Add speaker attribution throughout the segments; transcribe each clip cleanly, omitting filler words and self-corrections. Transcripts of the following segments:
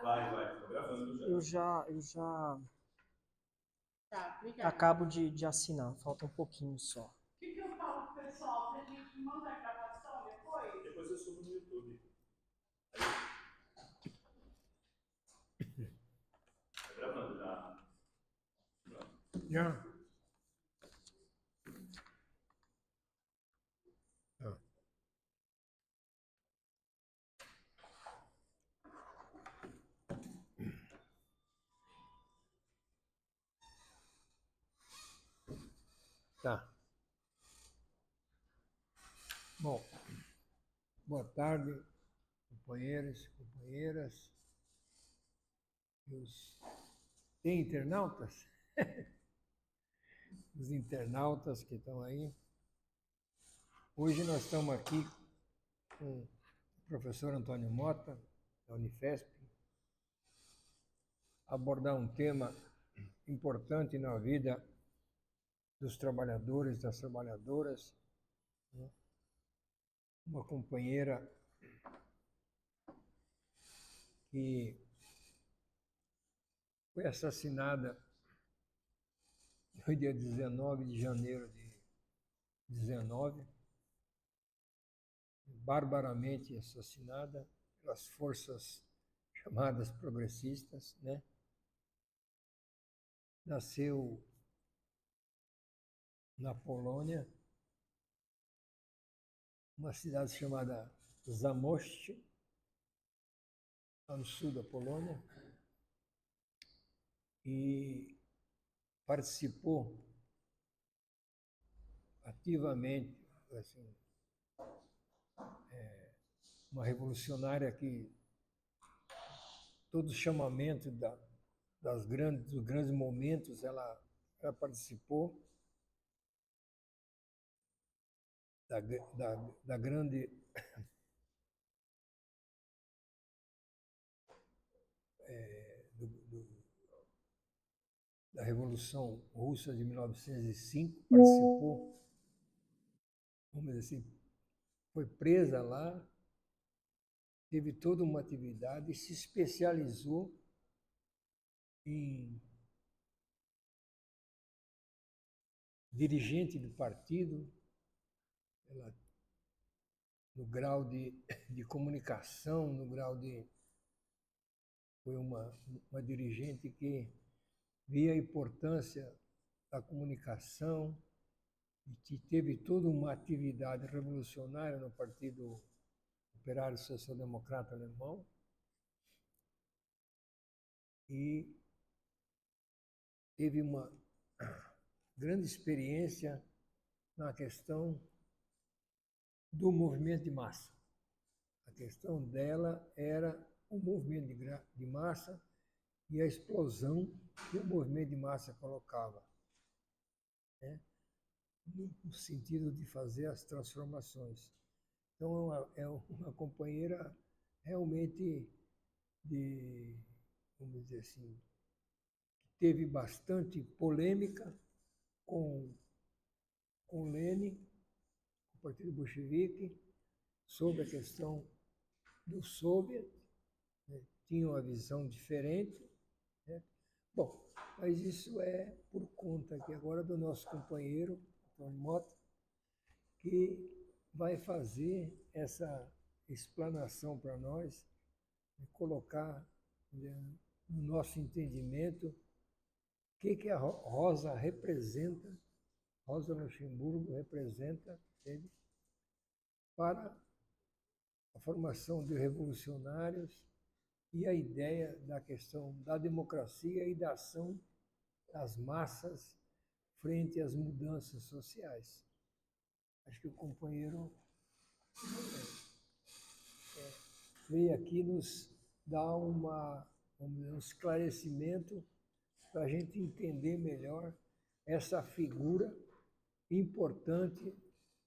Speaker 1: Vai, tô gravando já.
Speaker 2: Eu já
Speaker 3: Tá, obrigada.
Speaker 2: acabo de assinar, falta um pouquinho só.
Speaker 3: O que eu falo pro pessoal? Pra gente mandar a gravação depois?
Speaker 1: Depois eu subo no YouTube. Tá gravando já.
Speaker 4: Já. Ah. Tá. Bom, boa tarde, companheiros e companheiras. Tem internautas? Os internautas que estão aí. Hoje nós estamos aqui com o professor Antônio Mota, da Unifesp, abordar um tema importante na vida dos trabalhadores, das trabalhadoras, né? Uma companheira que foi assassinada no dia 19 de janeiro de 19, barbaramente assassinada pelas forças chamadas progressistas, né? Nasceu na Polônia, uma cidade chamada Zamość, lá no sul da Polônia, e participou ativamente, assim, uma revolucionária que todo chamamento dos grandes momentos ela participou da grande da Revolução Russa de 1905, participou, vamos dizer assim, foi presa lá, teve toda uma atividade e se especializou em dirigente do partido, no grau de comunicação, no grau de... Foi uma dirigente que via a importância da comunicação e que teve toda uma atividade revolucionária no Partido Operário Social Democrata Alemão e teve uma grande experiência na questão do movimento de massa. A questão dela era o movimento de massa e a explosão que o movimento de massa colocava, né? No sentido de fazer as transformações. Então, é uma companheira realmente vamos dizer assim, teve bastante polêmica com Lenin, o Partido Bolchevique, sobre a questão do Soviet, né? Tinha uma visão diferente, né? Bom, mas isso é por conta aqui agora do nosso companheiro, Antônio Mota, que vai fazer essa explanação para nós, e colocar, né, no nosso entendimento, o que a Rosa representa, Rosa Luxemburgo representa para a formação de revolucionários e a ideia da questão da democracia e da ação das massas frente às mudanças sociais. Acho que o companheiro veio aqui nos dar um esclarecimento para a gente entender melhor essa figura importante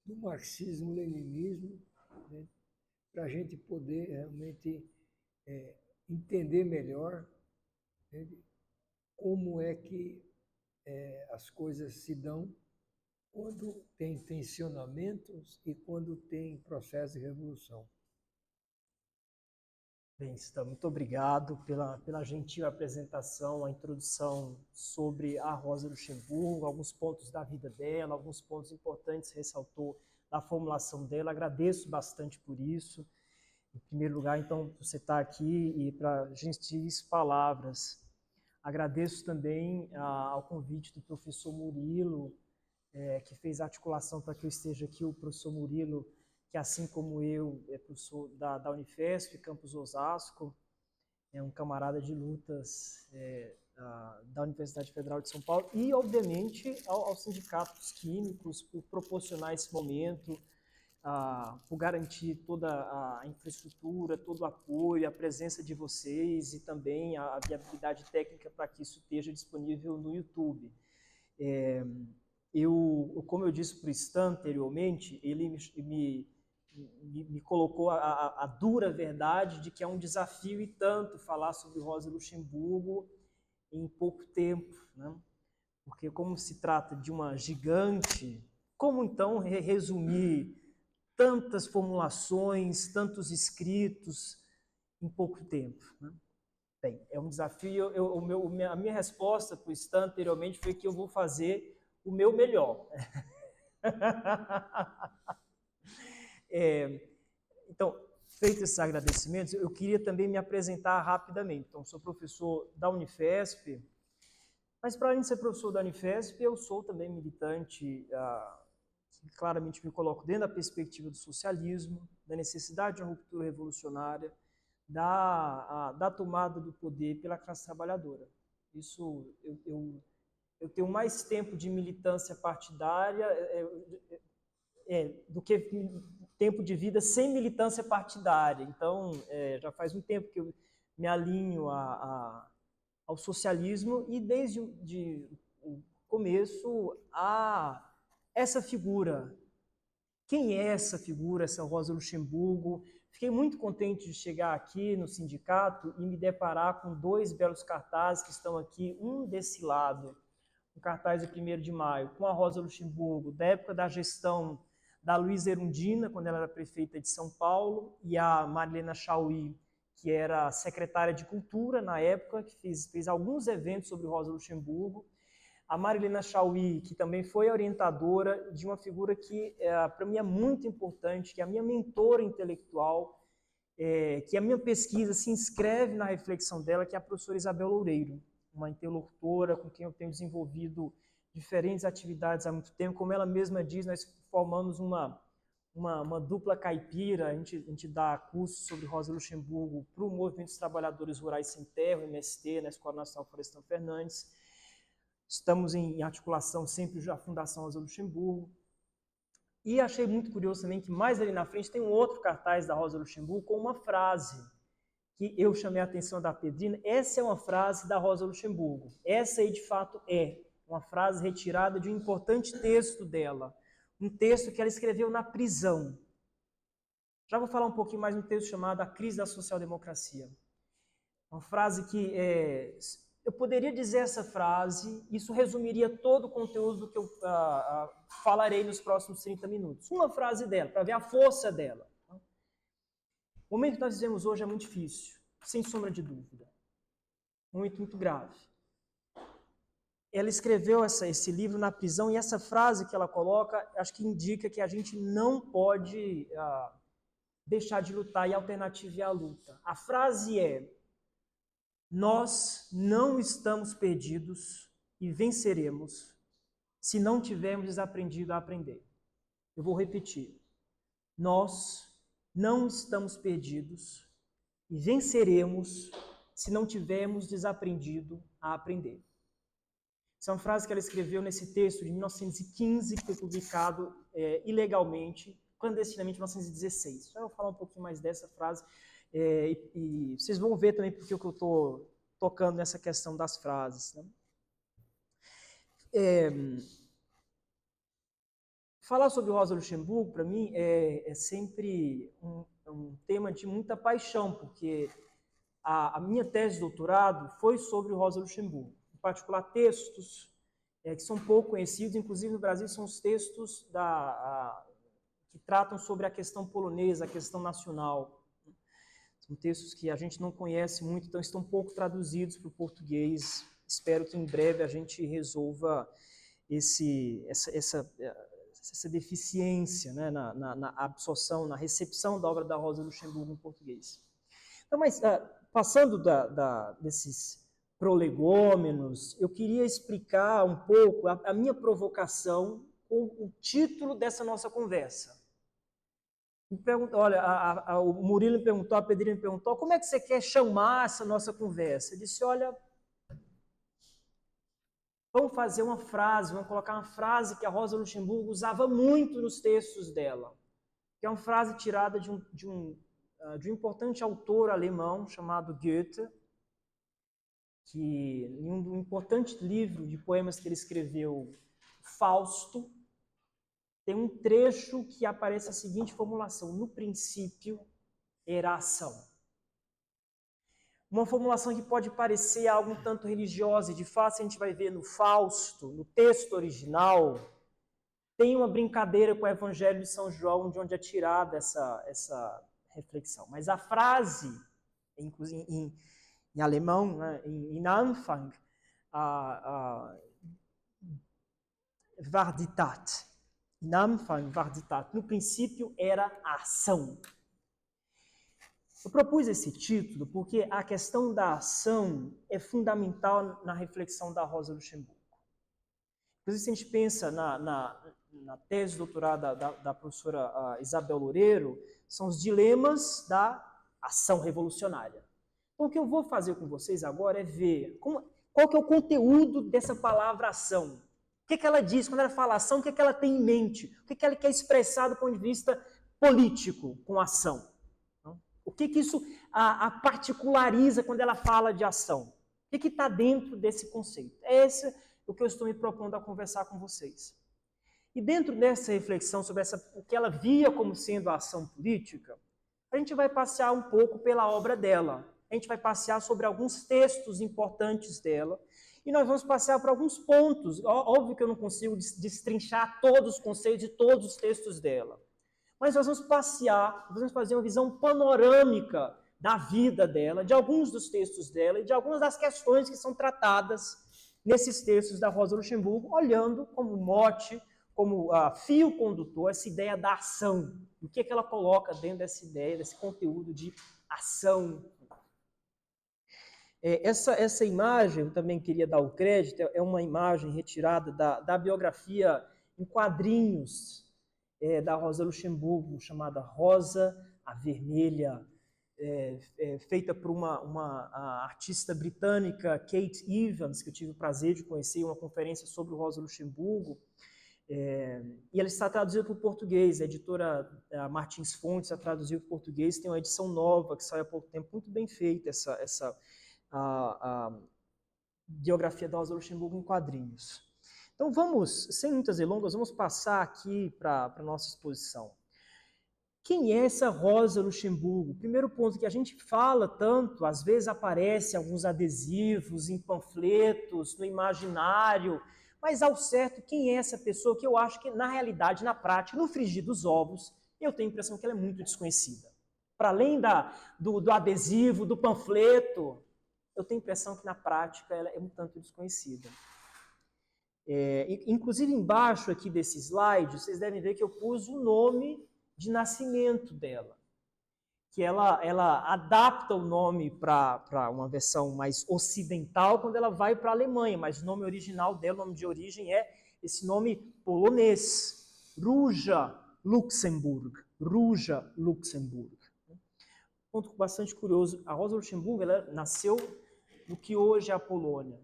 Speaker 4: do marxismo-leninismo, né? Para a gente poder realmente entender melhor, né, como é que as coisas se dão quando tem tensionamentos e quando tem processo de revolução.
Speaker 2: Bem, Stan, muito obrigado pela gentil apresentação, a introdução sobre a Rosa Luxemburgo, alguns pontos da vida dela, alguns pontos importantes ressaltou da formulação dela. Agradeço bastante por isso. Em primeiro lugar, então, você estar aqui e para gentis palavras. Agradeço também ao convite do professor Murilo, que fez a articulação para que eu esteja aqui, o professor Murilo, que assim como eu é professor da Unifesp, Campus Osasco, é um camarada de lutas da Universidade Federal de São Paulo e, obviamente, aos sindicatos químicos por proporcionar esse momento, por garantir toda a infraestrutura, todo o apoio, a presença de vocês e também a viabilidade técnica para que isso esteja disponível no YouTube. Como eu disse para o Stan anteriormente, ele me colocou a dura verdade de que é um desafio e tanto falar sobre Rosa Luxemburgo em pouco tempo, né? Porque como se trata de uma gigante, como então resumir tantas formulações, tantos escritos em pouco tempo, né? Bem, é um desafio. A minha resposta para o Stan anteriormente foi que eu vou fazer o meu melhor. Então, feitos esses agradecimentos, eu queria também me apresentar rapidamente. Então, sou professor da Unifesp, mas para além de ser professor da Unifesp, eu sou também militante, que claramente me coloco dentro da perspectiva do socialismo, da necessidade de uma ruptura revolucionária, da tomada do poder pela classe trabalhadora. Isso, eu tenho mais tempo de militância partidária do que tempo de vida sem militância partidária. Então, já faz um tempo que eu me alinho ao socialismo e desde o começo a essa figura. Quem é essa figura, essa Rosa Luxemburgo? Fiquei muito contente de chegar aqui no sindicato e me deparar com dois belos cartazes que estão aqui, um desse lado, um cartaz de 1º de maio, com a Rosa Luxemburgo, da época da gestão da Luísa Erundina, quando ela era prefeita de São Paulo, e a Marilena Chauí, que era secretária de Cultura na época, que fez alguns eventos sobre Rosa Luxemburgo. A Marilena Chauí, que também foi orientadora de uma figura que, para mim, é muito importante, que é a minha mentora intelectual, que a minha pesquisa se inscreve na reflexão dela, que é a professora Isabel Loureiro, uma interlocutora com quem eu tenho desenvolvido diferentes atividades há muito tempo. Como ela mesma diz, nós formamos uma dupla caipira. A gente dá cursos sobre Rosa Luxemburgo para o Movimento dos Trabalhadores Rurais Sem Terra, o MST, na Escola Nacional Florestan Fernandes. Estamos em articulação sempre com a Fundação Rosa Luxemburgo. E achei muito curioso também que mais ali na frente tem um outro cartaz da Rosa Luxemburgo com uma frase que eu chamei a atenção da Pedrina. Essa é uma frase da Rosa Luxemburgo. Essa aí, de fato, é uma frase retirada de um importante texto dela, um texto que ela escreveu na prisão. Já vou falar um pouquinho mais de um texto chamado A Crise da Social-Democracia. Uma frase que eu poderia dizer essa frase, isso resumiria todo o conteúdo que eu falarei nos próximos 30 minutos. Uma frase dela, para ver a força dela. O momento que nós vivemos hoje é muito difícil, sem sombra de dúvida. Um momento muito grave. Ela escreveu esse livro na prisão e essa frase que ela coloca, acho que indica que a gente não pode deixar de lutar e a alternativa é a luta. A frase é: nós não estamos perdidos e venceremos se não tivermos desaprendido a aprender. Eu vou repetir. Nós não estamos perdidos e venceremos se não tivermos desaprendido a aprender. Essa é uma frase que ela escreveu nesse texto de 1915, que foi publicado ilegalmente, clandestinamente, em 1916. Já vou falar um pouquinho mais dessa frase. E vocês vão ver também porque eu estou tocando nessa questão das frases, né? Falar sobre Rosa Luxemburgo, para mim, é sempre um tema de muita paixão, porque a minha tese de doutorado foi sobre Rosa Luxemburgo, em particular textos que são pouco conhecidos, inclusive no Brasil são os textos que tratam sobre a questão polonesa, a questão nacional. São textos que a gente não conhece muito, então estão pouco traduzidos para o português. Espero que em breve a gente resolva essa deficiência, né, na absorção, na recepção da obra da Rosa Luxemburgo em português. Então, mas passando desses prolegômenos, eu queria explicar um pouco a minha provocação com o título dessa nossa conversa. Olha, o Murilo me perguntou, a Pedrinha me perguntou, como é que você quer chamar essa nossa conversa? Eu disse, olha, vamos fazer uma frase, vamos colocar uma frase que a Rosa Luxemburgo usava muito nos textos dela, que é uma frase tirada de um importante autor alemão chamado Goethe, que em um importante livro de poemas que ele escreveu, Fausto, tem um trecho que aparece a seguinte formulação: no princípio era ação. Uma formulação que pode parecer algo um tanto religiosa, e de fato a gente vai ver no Fausto, no texto original, tem uma brincadeira com o Evangelho de São João, de onde é tirada essa reflexão. Mas a frase, em alemão, né, in Anfang, war die Tat. In Anfang war die Tat. No princípio era a ação. Eu propus esse título porque a questão da ação é fundamental na reflexão da Rosa Luxemburgo. Inclusive, se a gente pensa na tese de doutorado da professora Isabel Loureiro, são os dilemas da ação revolucionária. Então, o que eu vou fazer com vocês agora é ver qual que é o conteúdo dessa palavra ação. O que ela diz quando ela fala ação, o que ela tem em mente, o que ela quer expressar do ponto de vista político com ação. O que isso a particulariza quando ela fala de ação? O que está dentro desse conceito? É esse o que eu estou me propondo a conversar com vocês. E dentro dessa reflexão sobre o que ela via como sendo a ação política, a gente vai passear um pouco pela obra dela. A gente vai passear sobre alguns textos importantes dela e nós vamos passear por alguns pontos. Óbvio que eu não consigo destrinchar todos os conceitos de todos os textos dela. Mas nós vamos passear, vamos fazer uma visão panorâmica da vida dela, de alguns dos textos dela e de algumas das questões que são tratadas nesses textos da Rosa Luxemburgo, olhando como mote, como fio condutor, essa ideia da ação. O que ela coloca dentro dessa ideia, desse conteúdo de ação. Essa imagem, eu também queria dar o crédito, é uma imagem retirada da biografia em quadrinhos da Rosa Luxemburgo, chamada Rosa a Vermelha, feita por uma artista britânica, Kate Evans, que eu tive o prazer de conhecer em uma conferência sobre o Rosa Luxemburgo, e ela está traduzida para o português. A editora Martins Fontes a traduziu para o português, tem uma edição nova que saiu há pouco tempo, muito bem feita essa biografia da Rosa Luxemburgo em quadrinhos. Então vamos, sem muitas delongas, vamos passar aqui para a nossa exposição. Quem é essa Rosa Luxemburgo? O primeiro ponto que a gente fala tanto, às vezes aparece alguns adesivos em panfletos, no imaginário, mas ao certo, quem é essa pessoa que eu acho que na realidade, na prática, no frigir dos ovos, eu tenho a impressão que ela é muito desconhecida. Para além do adesivo, do panfleto, eu tenho a impressão que na prática ela é um tanto desconhecida. Inclusive embaixo aqui desse slide, vocês devem ver que eu pus o nome de nascimento dela, que ela adapta o nome para uma versão mais ocidental quando ela vai para a Alemanha, mas o nome original dela, o nome de origem é esse nome polonês, Róża Luxemburg. Róża Luxemburg. Ponto bastante curioso, a Rosa Luxemburgo ela nasceu no que hoje é a Polônia.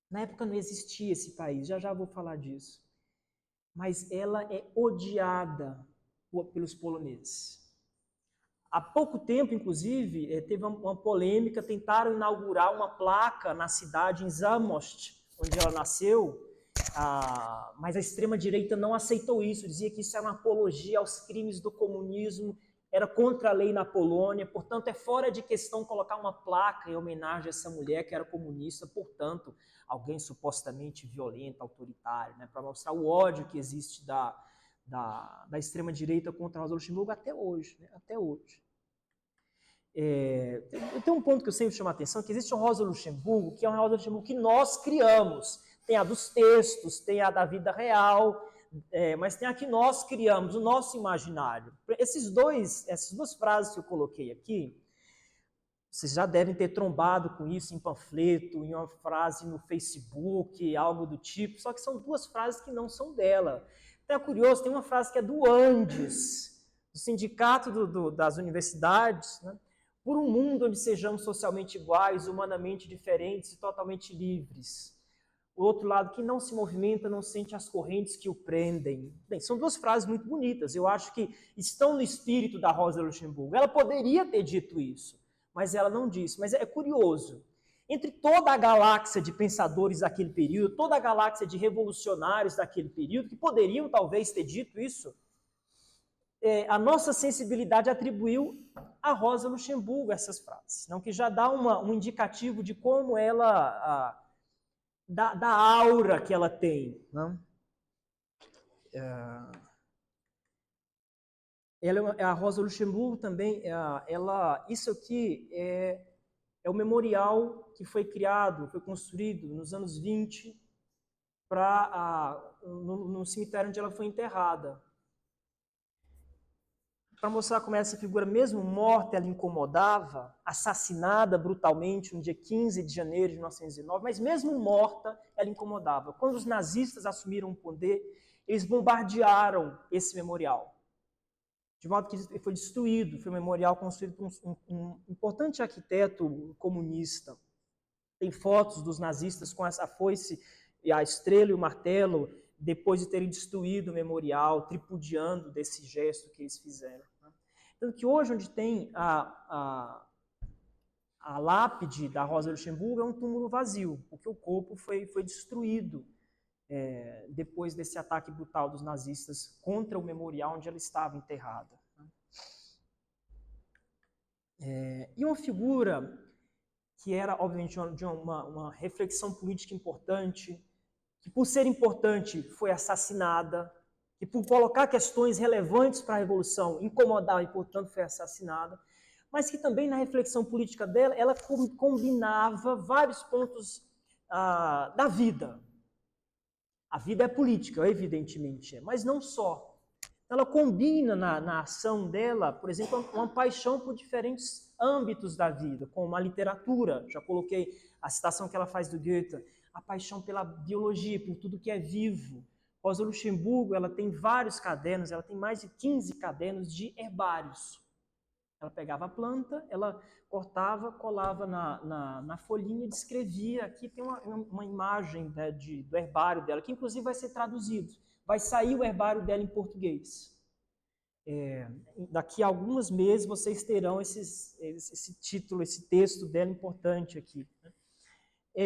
Speaker 2: Na época não existia esse país, já vou falar disso. Mas ela é odiada pelos poloneses. Há pouco tempo, inclusive, teve uma polêmica, tentaram inaugurar uma placa na cidade, em Zamość, onde ela nasceu, mas a extrema-direita não aceitou isso, dizia que isso era uma apologia aos crimes do comunismo, era contra a lei na Polônia, portanto, é fora de questão colocar uma placa em homenagem a essa mulher que era comunista, portanto, alguém supostamente violento, autoritário, né, para mostrar o ódio que existe da extrema-direita contra a Rosa Luxemburgo até hoje. Né, até hoje. Tem um ponto que eu sempre chamo a atenção, que existe uma Rosa Luxemburgo, que é uma Rosa Luxemburgo que nós criamos. Tem a dos textos, tem a da vida real, mas tem a que nós criamos, o nosso imaginário. Essas duas frases que eu coloquei aqui, vocês já devem ter trombado com isso em panfleto, em uma frase no Facebook, algo do tipo, só que são duas frases que não são dela. Então é curioso, tem uma frase que é do Andes, do Sindicato das Universidades, né? Por um mundo onde sejamos socialmente iguais, humanamente diferentes e totalmente livres. O outro lado, que não se movimenta, não sente as correntes que o prendem. Bem, são duas frases muito bonitas, eu acho que estão no espírito da Rosa Luxemburgo. Ela poderia ter dito isso, mas ela não disse. Mas é curioso, entre toda a galáxia de pensadores daquele período, toda a galáxia de revolucionários daquele período, que poderiam talvez ter dito isso, a nossa sensibilidade atribuiu a Rosa Luxemburgo essas frases, não? Que já dá um indicativo de como ela, da aura que ela tem. Não? A Rosa Luxemburgo também, isso aqui é o memorial que foi criado, foi construído nos anos 20 no cemitério onde ela foi enterrada. Para mostrar como essa figura, mesmo morta, ela incomodava, assassinada brutalmente no dia 15 de janeiro de 1919, mas mesmo morta, ela incomodava. Quando os nazistas assumiram o poder, eles bombardearam esse memorial, de modo que foi destruído. Foi um memorial construído por um importante arquiteto comunista. Tem fotos dos nazistas com essa foice, a estrela e o martelo, depois de terem destruído o memorial, tripudiando desse gesto que eles fizeram. Tanto que hoje, onde tem a lápide da Rosa Luxemburgo, é um túmulo vazio, porque o corpo foi destruído depois desse ataque brutal dos nazistas contra o memorial onde ela estava enterrada. E uma figura que era, obviamente, de uma reflexão política importante, que por ser importante foi assassinada, que por colocar questões relevantes para a Revolução incomodava e, portanto, foi assassinada, mas que também na reflexão política dela, ela combinava vários pontos da vida. A vida é política, evidentemente, mas não só. Ela combina na ação dela, por exemplo, uma paixão por diferentes âmbitos da vida, como a literatura. Já coloquei a citação que ela faz do Goethe, a paixão pela biologia, por tudo que é vivo. Rosa Luxemburgo, ela tem vários cadernos, ela tem mais de 15 cadernos de herbários. Ela pegava a planta, ela cortava, colava na folhinha, descrevia. Aqui tem uma imagem, né, do herbário dela, que inclusive vai ser traduzido. Vai sair o herbário dela em português. Daqui a alguns meses vocês terão esse título, esse texto dela importante aqui.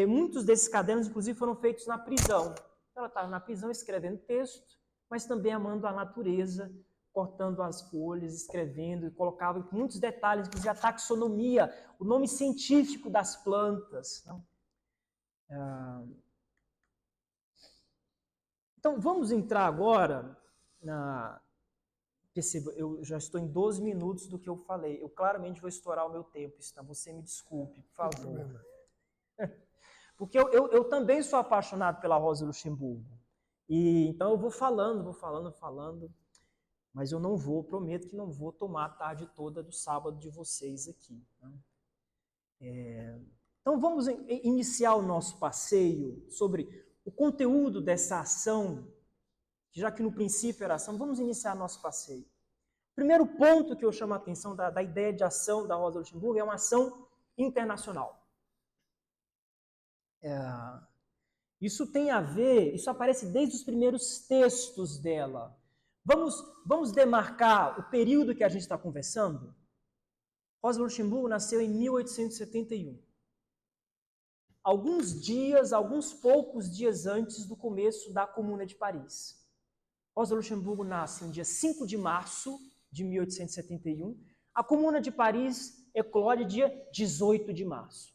Speaker 2: Muitos desses cadernos, inclusive, foram feitos na prisão. Ela estava na prisão escrevendo texto, mas também amando a natureza, cortando as folhas, escrevendo, e colocava muitos detalhes, inclusive a taxonomia, o nome científico das plantas. Então, vamos entrar agora Perceba, eu já estou em 12 minutos do que eu falei. Eu claramente vou estourar o meu tempo, então você me desculpe, por favor. Porque eu também sou apaixonado pela Rosa Luxemburgo. E então eu vou falando, mas eu não vou, prometo que não vou tomar a tarde toda do sábado de vocês aqui. Então vamos iniciar o nosso passeio sobre o conteúdo dessa ação, já que no princípio era ação. Vamos iniciar nosso passeio. O primeiro ponto que eu chamo a atenção da ideia de ação da Rosa Luxemburgo é uma ação internacional. Isso tem a ver, isso aparece desde os primeiros textos dela. Vamos demarcar o período que a gente está conversando? Rosa Luxemburgo nasceu em 1871. Alguns poucos dias antes do começo da Comuna de Paris. Rosa Luxemburgo nasce no dia 5 de março de 1871. A Comuna de Paris eclode dia 18 de março.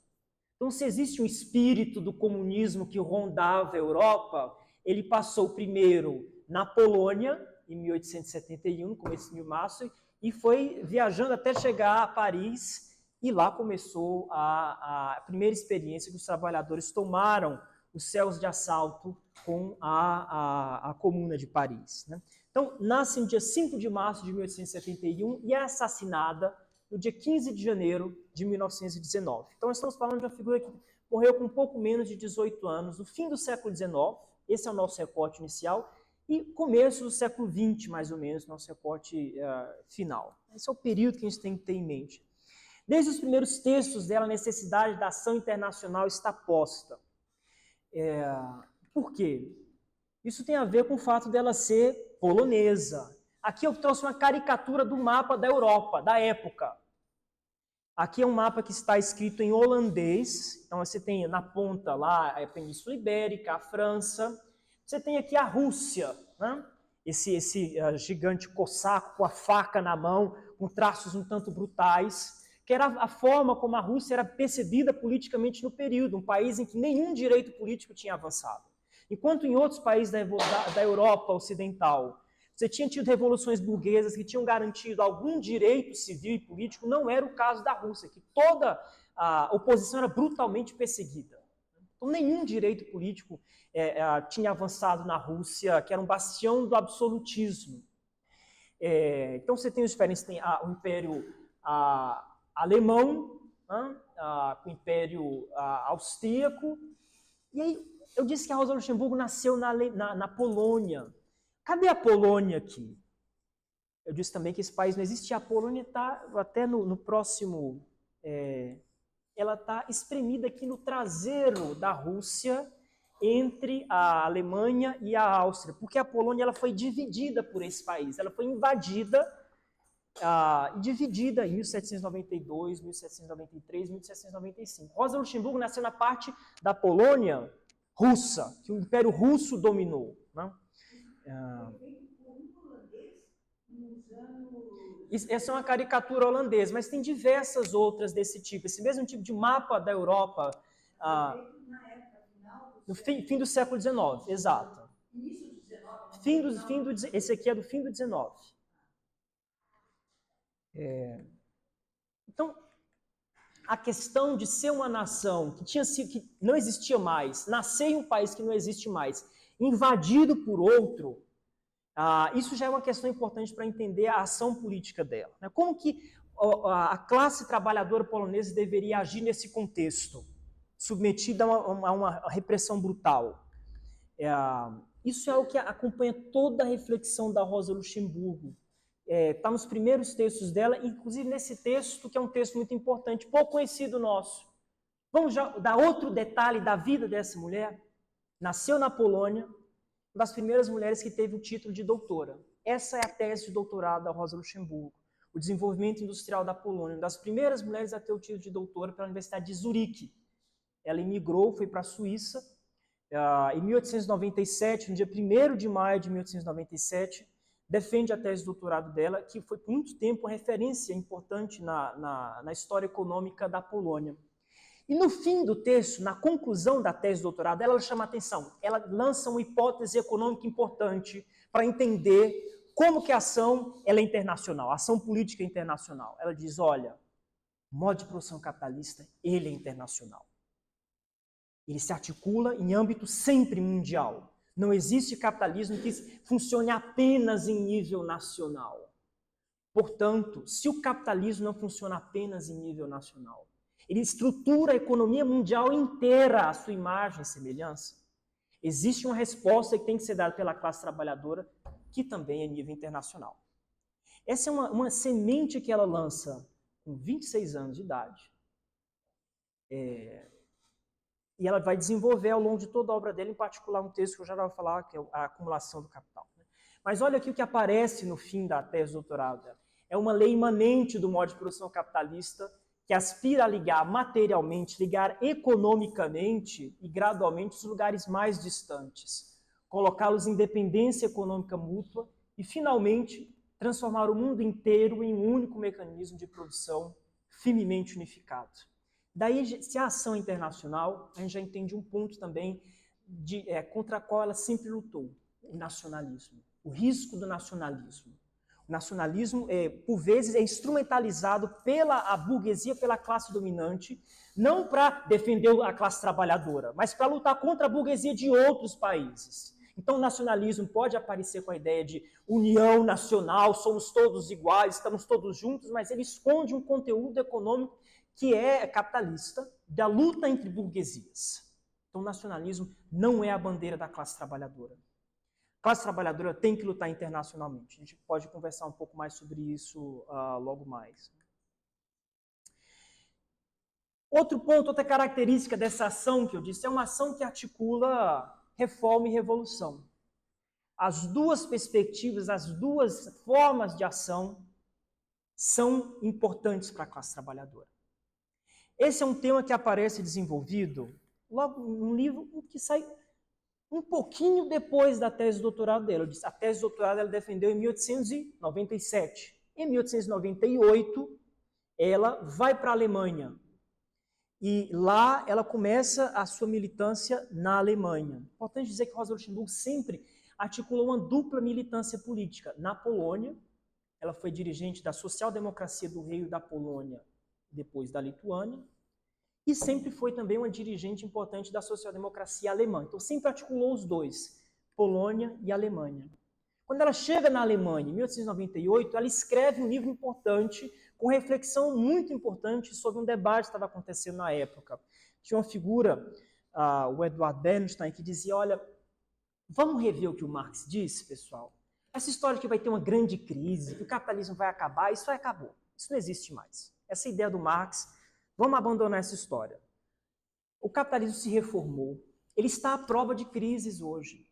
Speaker 2: Então, se existe um espírito do comunismo que rondava a Europa, ele passou primeiro na Polônia, em 1871, no começo de março, e foi viajando até chegar a Paris e lá começou a primeira experiência que os trabalhadores tomaram os céus de assalto com a Comuna de Paris, né? Então, nasce no dia 5 de março de 1871 e é assassinada no dia 15 de janeiro de 1919. Então, nós estamos falando de uma figura que morreu com um pouco menos de 18 anos, no fim do século XIX, esse é o nosso recorte inicial, e começo do século XX, mais ou menos, nosso recorte final. Esse é o período que a gente tem que ter em mente. Desde os primeiros textos dela, a necessidade da ação internacional está posta. Por quê? Isso tem a ver com o fato dela ser polonesa. Aqui eu trouxe uma caricatura do mapa da Europa, da época. Aqui é um mapa que está escrito em holandês. Então você tem na ponta lá a Península Ibérica, a França. Você tem aqui a Rússia, né? Esse gigante cossaco com a faca na mão, com traços um tanto brutais, que era a forma como a Rússia era percebida politicamente no período, um país em que nenhum direito político tinha avançado. Enquanto em outros países da Europa Ocidental, você tinha tido revoluções burguesas que tinham garantido algum direito civil e político, não era o caso da Rússia, que toda a oposição era brutalmente perseguida. Então, nenhum direito político tinha avançado na Rússia, que era um bastião do absolutismo. Então, você tem os diferentes, tem o Império Alemão, né, o Império Austríaco, e aí eu disse que a Rosa Luxemburgo nasceu na Polônia. Cadê a Polônia aqui? Eu disse também que esse país não existe. A Polônia está até no próximo... ela está espremida aqui no traseiro da Rússia, entre a Alemanha e a Áustria, porque a Polônia ela foi dividida por esse país. Ela foi invadida e dividida em 1792, 1793, 1795. Rosa Luxemburgo nasceu na parte da Polônia russa, que o Império Russo dominou, né? Essa é uma caricatura holandesa, mas tem diversas outras desse tipo. Esse mesmo tipo de mapa da Europa, no fim do século XIX, exato. Esse aqui é do fim do XIX. Então, a questão de ser uma nação que não existia mais, nascer em um país que não existe mais, invadido por outro, isso já é uma questão importante para entender a ação política dela, né? Como que a classe trabalhadora polonesa deveria agir nesse contexto, submetida a uma repressão brutal? Isso é o que acompanha toda a reflexão da Rosa Luxemburgo. Está nos primeiros textos dela, inclusive nesse texto, que é um texto muito importante, pouco conhecido nosso. Vamos já dar outro detalhe da vida dessa mulher? Nasceu na Polônia, uma das primeiras mulheres que teve o título de doutora. Essa é a tese de doutorado da Rosa Luxemburgo, o desenvolvimento industrial da Polônia, uma das primeiras mulheres a ter o título de doutora pela Universidade de Zurique. Ela emigrou, foi para a Suíça, em 1897, no dia 1º de maio de 1897, defende a tese de doutorado dela, que foi por muito tempo uma referência importante na história econômica da Polônia. E no fim do texto, na conclusão da tese de doutorado, ela chama a atenção, ela lança uma hipótese econômica importante para entender como que a ação ela é internacional, a ação política é internacional. Ela diz, olha, o modo de produção capitalista, ele é internacional. Ele se articula em âmbito sempre mundial. Não existe capitalismo que funcione apenas em nível nacional. Portanto, se o capitalismo não funciona apenas em nível nacional, ele estrutura a economia mundial inteira à sua imagem e semelhança, existe uma resposta que tem que ser dada pela classe trabalhadora, que também é nível internacional. Essa é uma semente que ela lança com 26 anos de idade. E ela vai desenvolver ao longo de toda a obra dela, em particular um texto que eu já vou falar, que é a acumulação do capital. Mas olha aqui o que aparece no fim da tese de doutorado dela. É uma lei imanente do modo de produção capitalista que aspira a ligar materialmente, ligar economicamente e gradualmente os lugares mais distantes, colocá-los em dependência econômica mútua e, finalmente, transformar o mundo inteiro em um único mecanismo de produção firmemente unificado. Daí, se a ação internacional, a gente já entende um ponto também contra a qual ela sempre lutou, o nacionalismo, o risco do nacionalismo. Nacionalismo, por vezes, é instrumentalizado pela burguesia, pela classe dominante, não para defender a classe trabalhadora, mas para lutar contra a burguesia de outros países. Então, o nacionalismo pode aparecer com a ideia de união nacional, somos todos iguais, estamos todos juntos, mas ele esconde um conteúdo econômico que é capitalista, da luta entre burguesias. Então, o nacionalismo não é a bandeira da classe trabalhadora. A classe trabalhadora tem que lutar internacionalmente. A gente pode conversar um pouco mais sobre isso logo mais. Outro ponto, outra característica dessa ação que eu disse, é uma ação que articula reforma e revolução. As duas perspectivas, as duas formas de ação são importantes para a classe trabalhadora. Esse é um tema que aparece desenvolvido logo num livro que sai um pouquinho depois da tese de doutorado dela. A tese de doutorado ela defendeu em 1897. Em 1898, ela vai para a Alemanha. E lá ela começa a sua militância na Alemanha. Importante dizer que Rosa Luxemburgo sempre articulou uma dupla militância política. Na Polônia, ela foi dirigente da social-democracia do Reino da Polônia, depois da Lituânia, e sempre foi também uma dirigente importante da social-democracia alemã. Então sempre articulou os dois, Polônia e Alemanha. Quando ela chega na Alemanha, em 1898, ela escreve um livro importante, com reflexão muito importante sobre um debate que estava acontecendo na época. Tinha uma figura, o Eduard Bernstein, que dizia, olha, vamos rever o que o Marx disse, pessoal? Essa história de que vai ter uma grande crise, que o capitalismo vai acabar, isso aí acabou. Isso não existe mais. Essa ideia do Marx, vamos abandonar essa história. O capitalismo se reformou. Ele está à prova de crises hoje.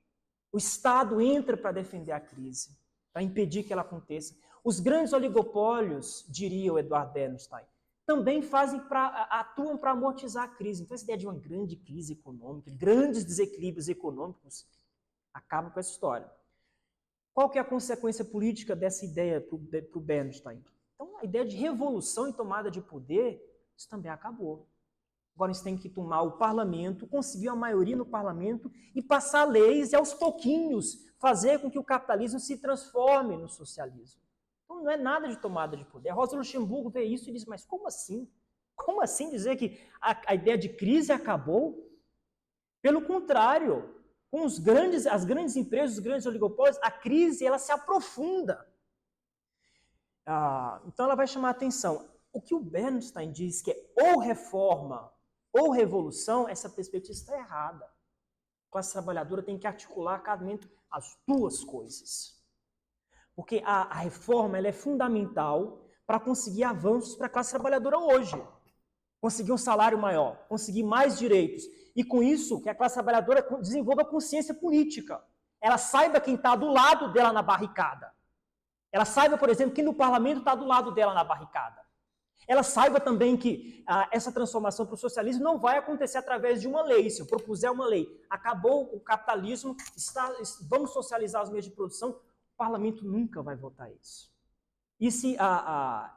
Speaker 2: O Estado entra para defender a crise, para impedir que ela aconteça. Os grandes oligopólios, diria o Eduard Bernstein, também atuam para amortizar a crise. Então, essa ideia de uma grande crise econômica, grandes desequilíbrios econômicos, acaba com essa história. Qual que é a consequência política dessa ideia para o Bernstein? Então, a ideia de revolução e tomada de poder, isso também acabou. Agora eles têm que tomar o parlamento, conseguir a maioria no parlamento e passar leis e aos pouquinhos fazer com que o capitalismo se transforme no socialismo. Então não é nada de tomada de poder. A Rosa Luxemburgo vê isso e diz, mas como assim? Como assim dizer que a ideia de crise acabou? Pelo contrário, com as grandes empresas, os grandes oligopólios, a crise ela se aprofunda. Então ela vai chamar a atenção. O que o Bernstein diz que é ou reforma ou revolução, essa perspectiva está errada. A classe trabalhadora tem que articular a cada momento as duas coisas. Porque a reforma ela é fundamental para conseguir avanços para a classe trabalhadora hoje. Conseguir um salário maior, conseguir mais direitos. E com isso, que a classe trabalhadora desenvolva consciência política. Ela saiba quem está do lado dela na barricada. Ela saiba, por exemplo, quem no parlamento está do lado dela na barricada. Ela saiba também que essa transformação para o socialismo não vai acontecer através de uma lei. Se eu propuser uma lei, acabou o capitalismo, vamos socializar os meios de produção, o parlamento nunca vai votar isso. E se a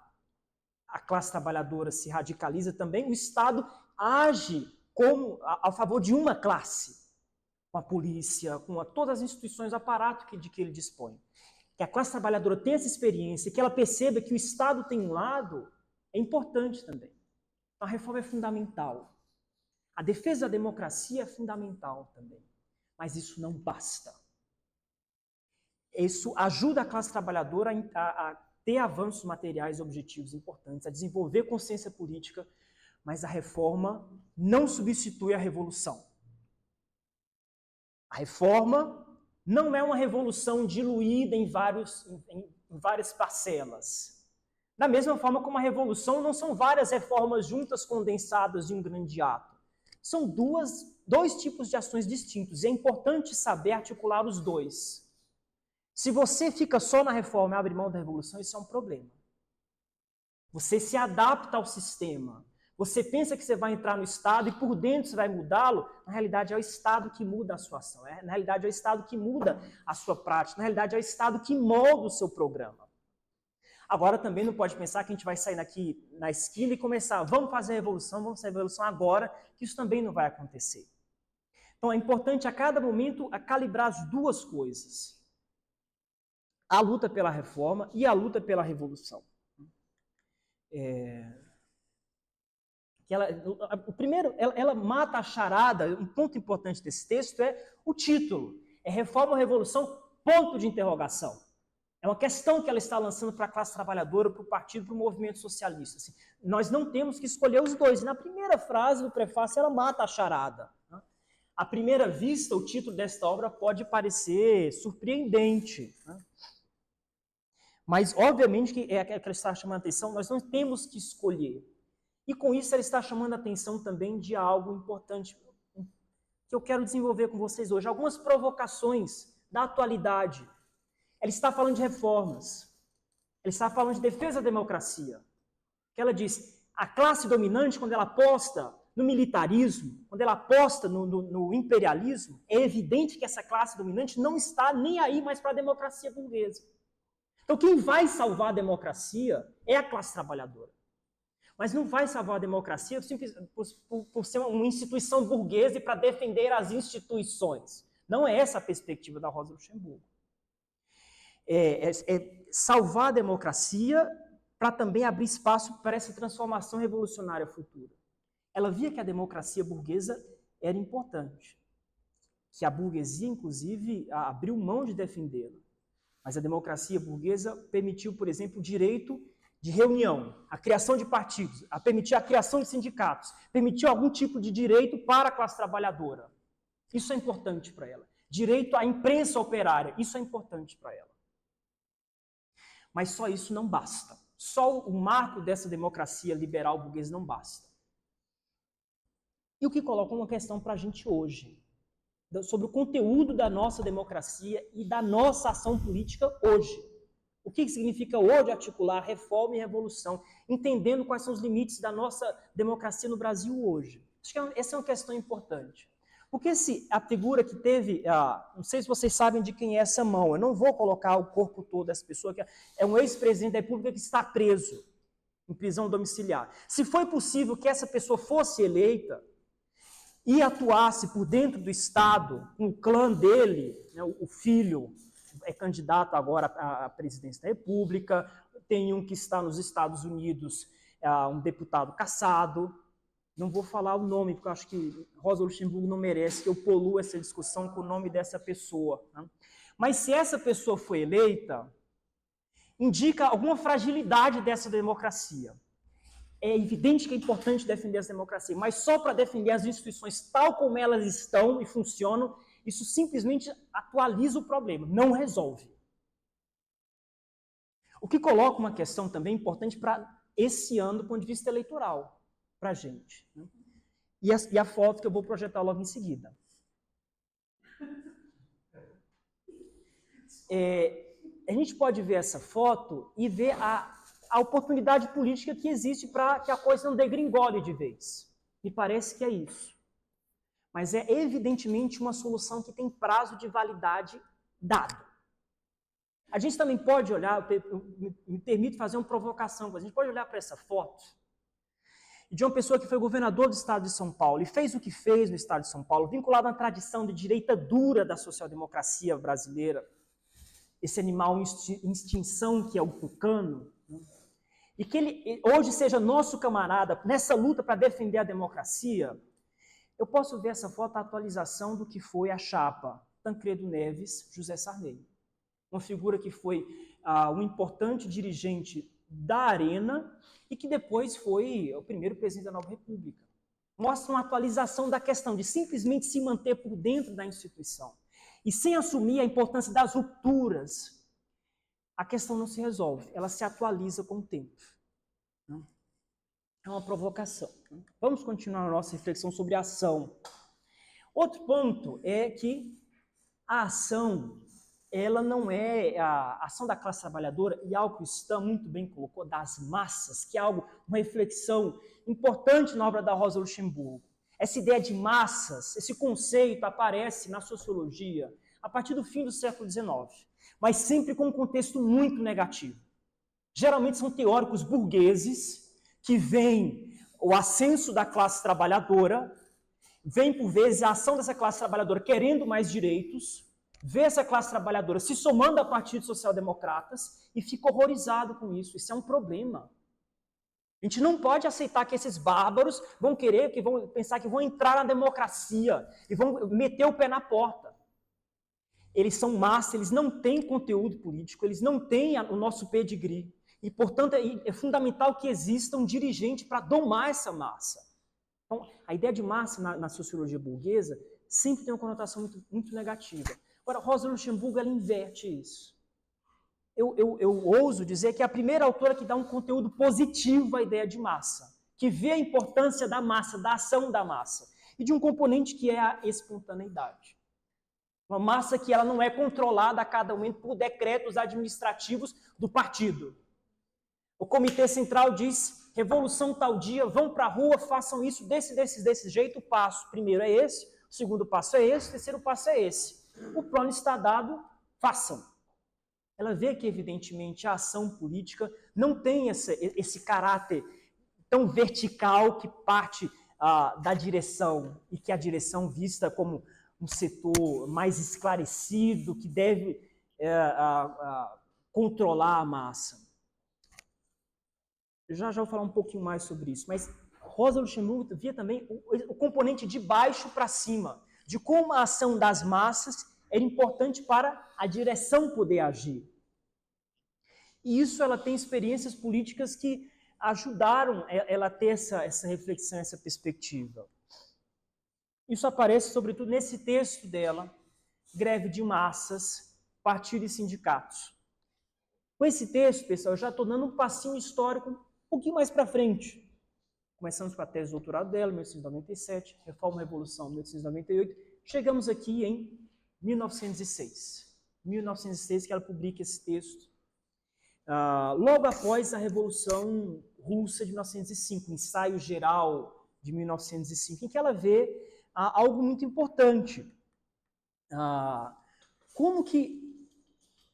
Speaker 2: classe trabalhadora se radicaliza também, o Estado age a favor de uma classe, com a polícia, com todas as instituições, o aparato de que ele dispõe. Que a classe trabalhadora tenha essa experiência, que ela perceba que o Estado tem um lado, é importante também. Então, a reforma é fundamental. A defesa da democracia é fundamental também. Mas isso não basta. Isso ajuda a classe trabalhadora a ter avanços materiais e objetivos importantes, a desenvolver consciência política, mas a reforma não substitui a revolução. A reforma não é uma revolução diluída em várias parcelas. Da mesma forma como a revolução não são várias reformas juntas condensadas em um grande ato. São dois tipos de ações distintos e é importante saber articular os dois. Se você fica só na reforma e abre mão da revolução, isso é um problema. Você se adapta ao sistema. Você pensa que você vai entrar no Estado e por dentro você vai mudá-lo. Na realidade, é o Estado que muda a sua ação. Na realidade, é o Estado que muda a sua prática. Na realidade, é o Estado que molda o seu programa. Agora, também não pode pensar que a gente vai sair daqui na esquina e começar, vamos fazer a revolução agora, que isso também não vai acontecer. Então, é importante a cada momento calibrar as duas coisas. a luta pela reforma e a luta pela revolução. O primeiro, ela mata a charada. Um ponto importante desse texto é o título. É Reforma ou Revolução? Ponto de interrogação. É uma questão que ela está lançando para a classe trabalhadora, para o partido, para o movimento socialista. Assim, nós não temos que escolher os dois. E na primeira frase do prefácio, ela mata a charada. À primeira vista, o título desta obra pode parecer surpreendente. Mas, obviamente, que é que ela está chamando a atenção, nós não temos que escolher. E, com isso, ela está chamando a atenção também de algo importante que eu quero desenvolver com vocês hoje. Algumas provocações da atualidade. Ela está falando de reformas. Ela está falando de defesa da democracia. Ela diz, a classe dominante, quando ela aposta no militarismo, quando ela aposta no imperialismo, é evidente que essa classe dominante não está nem aí mais para a democracia burguesa. Então, quem vai salvar a democracia é a classe trabalhadora. Mas não vai salvar a democracia por ser uma instituição burguesa e para defender as instituições. Não é essa a perspectiva da Rosa Luxemburgo. É salvar a democracia para também abrir espaço para essa transformação revolucionária futura. Ela via que a democracia burguesa era importante, que a burguesia, inclusive, abriu mão de defendê-la. Mas a democracia burguesa permitiu, por exemplo, o direito de reunião, a criação de partidos, permitiu a criação de sindicatos, permitiu algum tipo de direito para a classe trabalhadora. Isso é importante para ela. Direito à imprensa operária, isso é importante para ela. Mas só isso não basta. Só o marco dessa democracia liberal burguesa não basta. E o que coloca uma questão para a gente hoje, sobre o conteúdo da nossa democracia e da nossa ação política hoje. O que significa hoje articular reforma e revolução, entendendo quais são os limites da nossa democracia no Brasil hoje. Acho que essa é uma questão importante. Porque a figura que teve, não sei se vocês sabem de quem é essa mão, eu não vou colocar o corpo todo dessa pessoa, que é um ex-presidente da República que está preso, em prisão domiciliar. Se foi possível que essa pessoa fosse eleita e atuasse por dentro do Estado, com o clã dele, né, o filho é candidato agora à presidência da República, tem um que está nos Estados Unidos, um deputado cassado. Não vou falar o nome, porque eu acho que Rosa Luxemburgo não merece que eu polua essa discussão com o nome dessa pessoa. Né? Mas se essa pessoa foi eleita, indica alguma fragilidade dessa democracia. É evidente que é importante defender essa democracia, mas só para defender as instituições tal como elas estão e funcionam, isso simplesmente atualiza o problema, não resolve. O que coloca uma questão também importante para esse ano do ponto de vista eleitoral, para a gente. Né? E a foto que eu vou projetar logo em seguida. A gente pode ver essa foto e ver a oportunidade política que existe para que a coisa não degringole de vez. Me parece que é isso. Mas é evidentemente uma solução que tem prazo de validade dado. A gente também pode olhar, me permito fazer uma provocação, a gente pode olhar para essa foto de uma pessoa que foi governador do estado de São Paulo e fez o que fez no estado de São Paulo, vinculado à tradição de direita dura da social-democracia brasileira, esse animal em extinção que é o tucano, né? E que ele hoje seja nosso camarada nessa luta para defender a democracia. Eu posso ver essa foto, a atualização do que foi a chapa Tancredo Neves, José Sarney. Uma figura que foi um importante dirigente da Arena e que depois foi o primeiro presidente da Nova República. Mostra uma atualização da questão de simplesmente se manter por dentro da instituição. E sem assumir a importância das rupturas, a questão não se resolve, ela se atualiza com o tempo. É uma provocação. Vamos continuar a nossa reflexão sobre a ação. Outro ponto é que a ação, ela não é a ação da classe trabalhadora, e algo que o Stan muito bem colocou, das massas, que é algo, uma reflexão importante na obra da Rosa Luxemburgo. Essa ideia de massas, esse conceito aparece na sociologia a partir do fim do século XIX, mas sempre com um contexto muito negativo. Geralmente são teóricos burgueses que veem o ascenso da classe trabalhadora, veem por vezes a ação dessa classe trabalhadora querendo mais direitos, vê essa classe trabalhadora se somando a partidos social-democratas e fica horrorizado com isso. Isso é um problema. A gente não pode aceitar que esses bárbaros vão pensar que vão entrar na democracia e vão meter o pé na porta. Eles são massa, eles não têm conteúdo político, eles não têm o nosso pedigree. E, portanto, é fundamental que exista um dirigente para domar essa massa. Então, a ideia de massa na sociologia burguesa sempre tem uma conotação muito, muito negativa. Agora, Rosa Luxemburgo, ela inverte isso. Eu ouso dizer que é a primeira autora que dá um conteúdo positivo à ideia de massa, que vê a importância da massa, da ação da massa, e de um componente que é a espontaneidade. Uma massa que ela não é controlada a cada momento por decretos administrativos do partido. O comitê central diz, revolução tal dia, vão para a rua, façam isso desse jeito, o passo primeiro é esse, o segundo passo é esse, o terceiro passo é esse. O plano está dado, façam. Ela vê que, evidentemente, a ação política não tem esse caráter tão vertical que parte da direção, e que a direção vista como um setor mais esclarecido, que deve controlar a massa. Eu já vou falar um pouquinho mais sobre isso, mas Rosa Luxemburgo via também o componente de baixo para cima, de como a ação das massas era importante para a direção poder agir. E isso ela tem experiências políticas que ajudaram ela a ter essa reflexão, essa perspectiva. Isso aparece, sobretudo, nesse texto dela, Greve de Massas, Partido e Sindicatos. Com esse texto, pessoal, eu já estou dando um passinho histórico um pouquinho mais para frente. Começamos com a tese de doutorado dela, 1897, Reforma e Revolução, 1898. Chegamos aqui em 1906. 1906 que ela publica esse texto. Logo após a Revolução Russa de 1905, Ensaio Geral de 1905, em que ela vê algo muito importante. Como que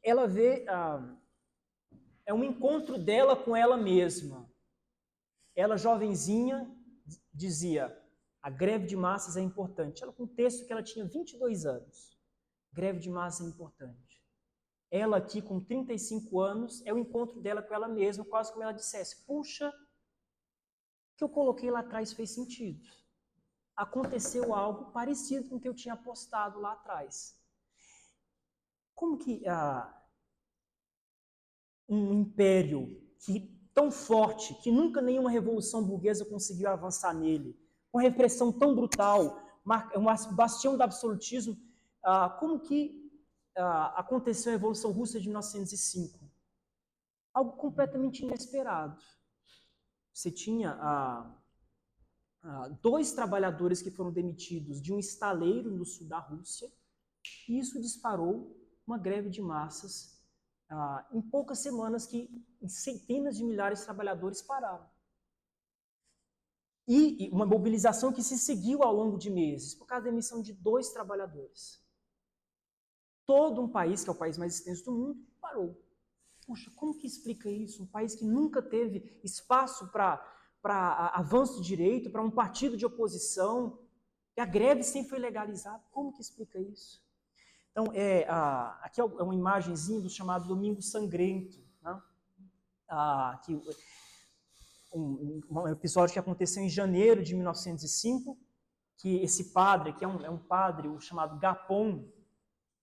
Speaker 2: ela vê... é um encontro dela com ela mesma. Ela, jovenzinha, dizia, a greve de massas é importante. Ela, com um texto que ela tinha 22 anos. Greve de massas é importante. Ela aqui, com 35 anos, é o encontro dela com ela mesma, quase como ela dissesse, puxa, o que eu coloquei lá atrás fez sentido. Aconteceu algo parecido com o que eu tinha apostado lá atrás. Como que um império tão forte, que nunca nenhuma revolução burguesa conseguiu avançar nele, com repressão tão brutal, um bastião do absolutismo, como que aconteceu a Revolução Russa de 1905? Algo completamente inesperado. Você tinha 2 trabalhadores que foram demitidos de um estaleiro no sul da Rússia, e isso disparou uma greve de massas em poucas semanas, que centenas de milhares de trabalhadores pararam. E uma mobilização que se seguiu ao longo de meses, por causa da demissão de 2 trabalhadores. Todo um país, que é o país mais extenso do mundo, parou. Puxa, como que explica isso? Um país que nunca teve espaço para avanço de direito, para um partido de oposição, e a greve sempre foi legalizada. Como que explica isso? Então, aqui é uma imagenzinha do chamado Domingo Sangrento, né? Um episódio que aconteceu em janeiro de 1905, que esse padre, que é um padre chamado Gapon,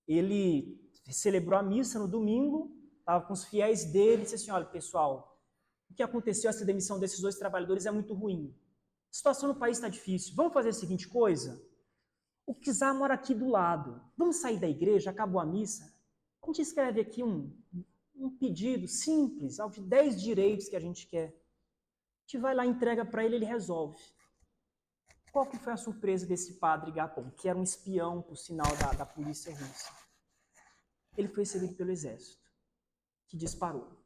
Speaker 2: ele celebrou a missa no domingo, estava com os fiéis dele, e disse assim, olha, pessoal, o que aconteceu, essa demissão desses 2 trabalhadores é muito ruim. A situação no país está difícil. Vamos fazer a seguinte coisa? O czar mora aqui do lado. Vamos sair da igreja, acabou a missa. A gente escreve aqui um pedido simples, de 10 direitos que a gente quer. A gente vai lá, entrega para ele, ele resolve. Qual que foi a surpresa desse padre Gapon, que era um espião, por sinal, da polícia russa? Ele foi recebido pelo exército, que disparou.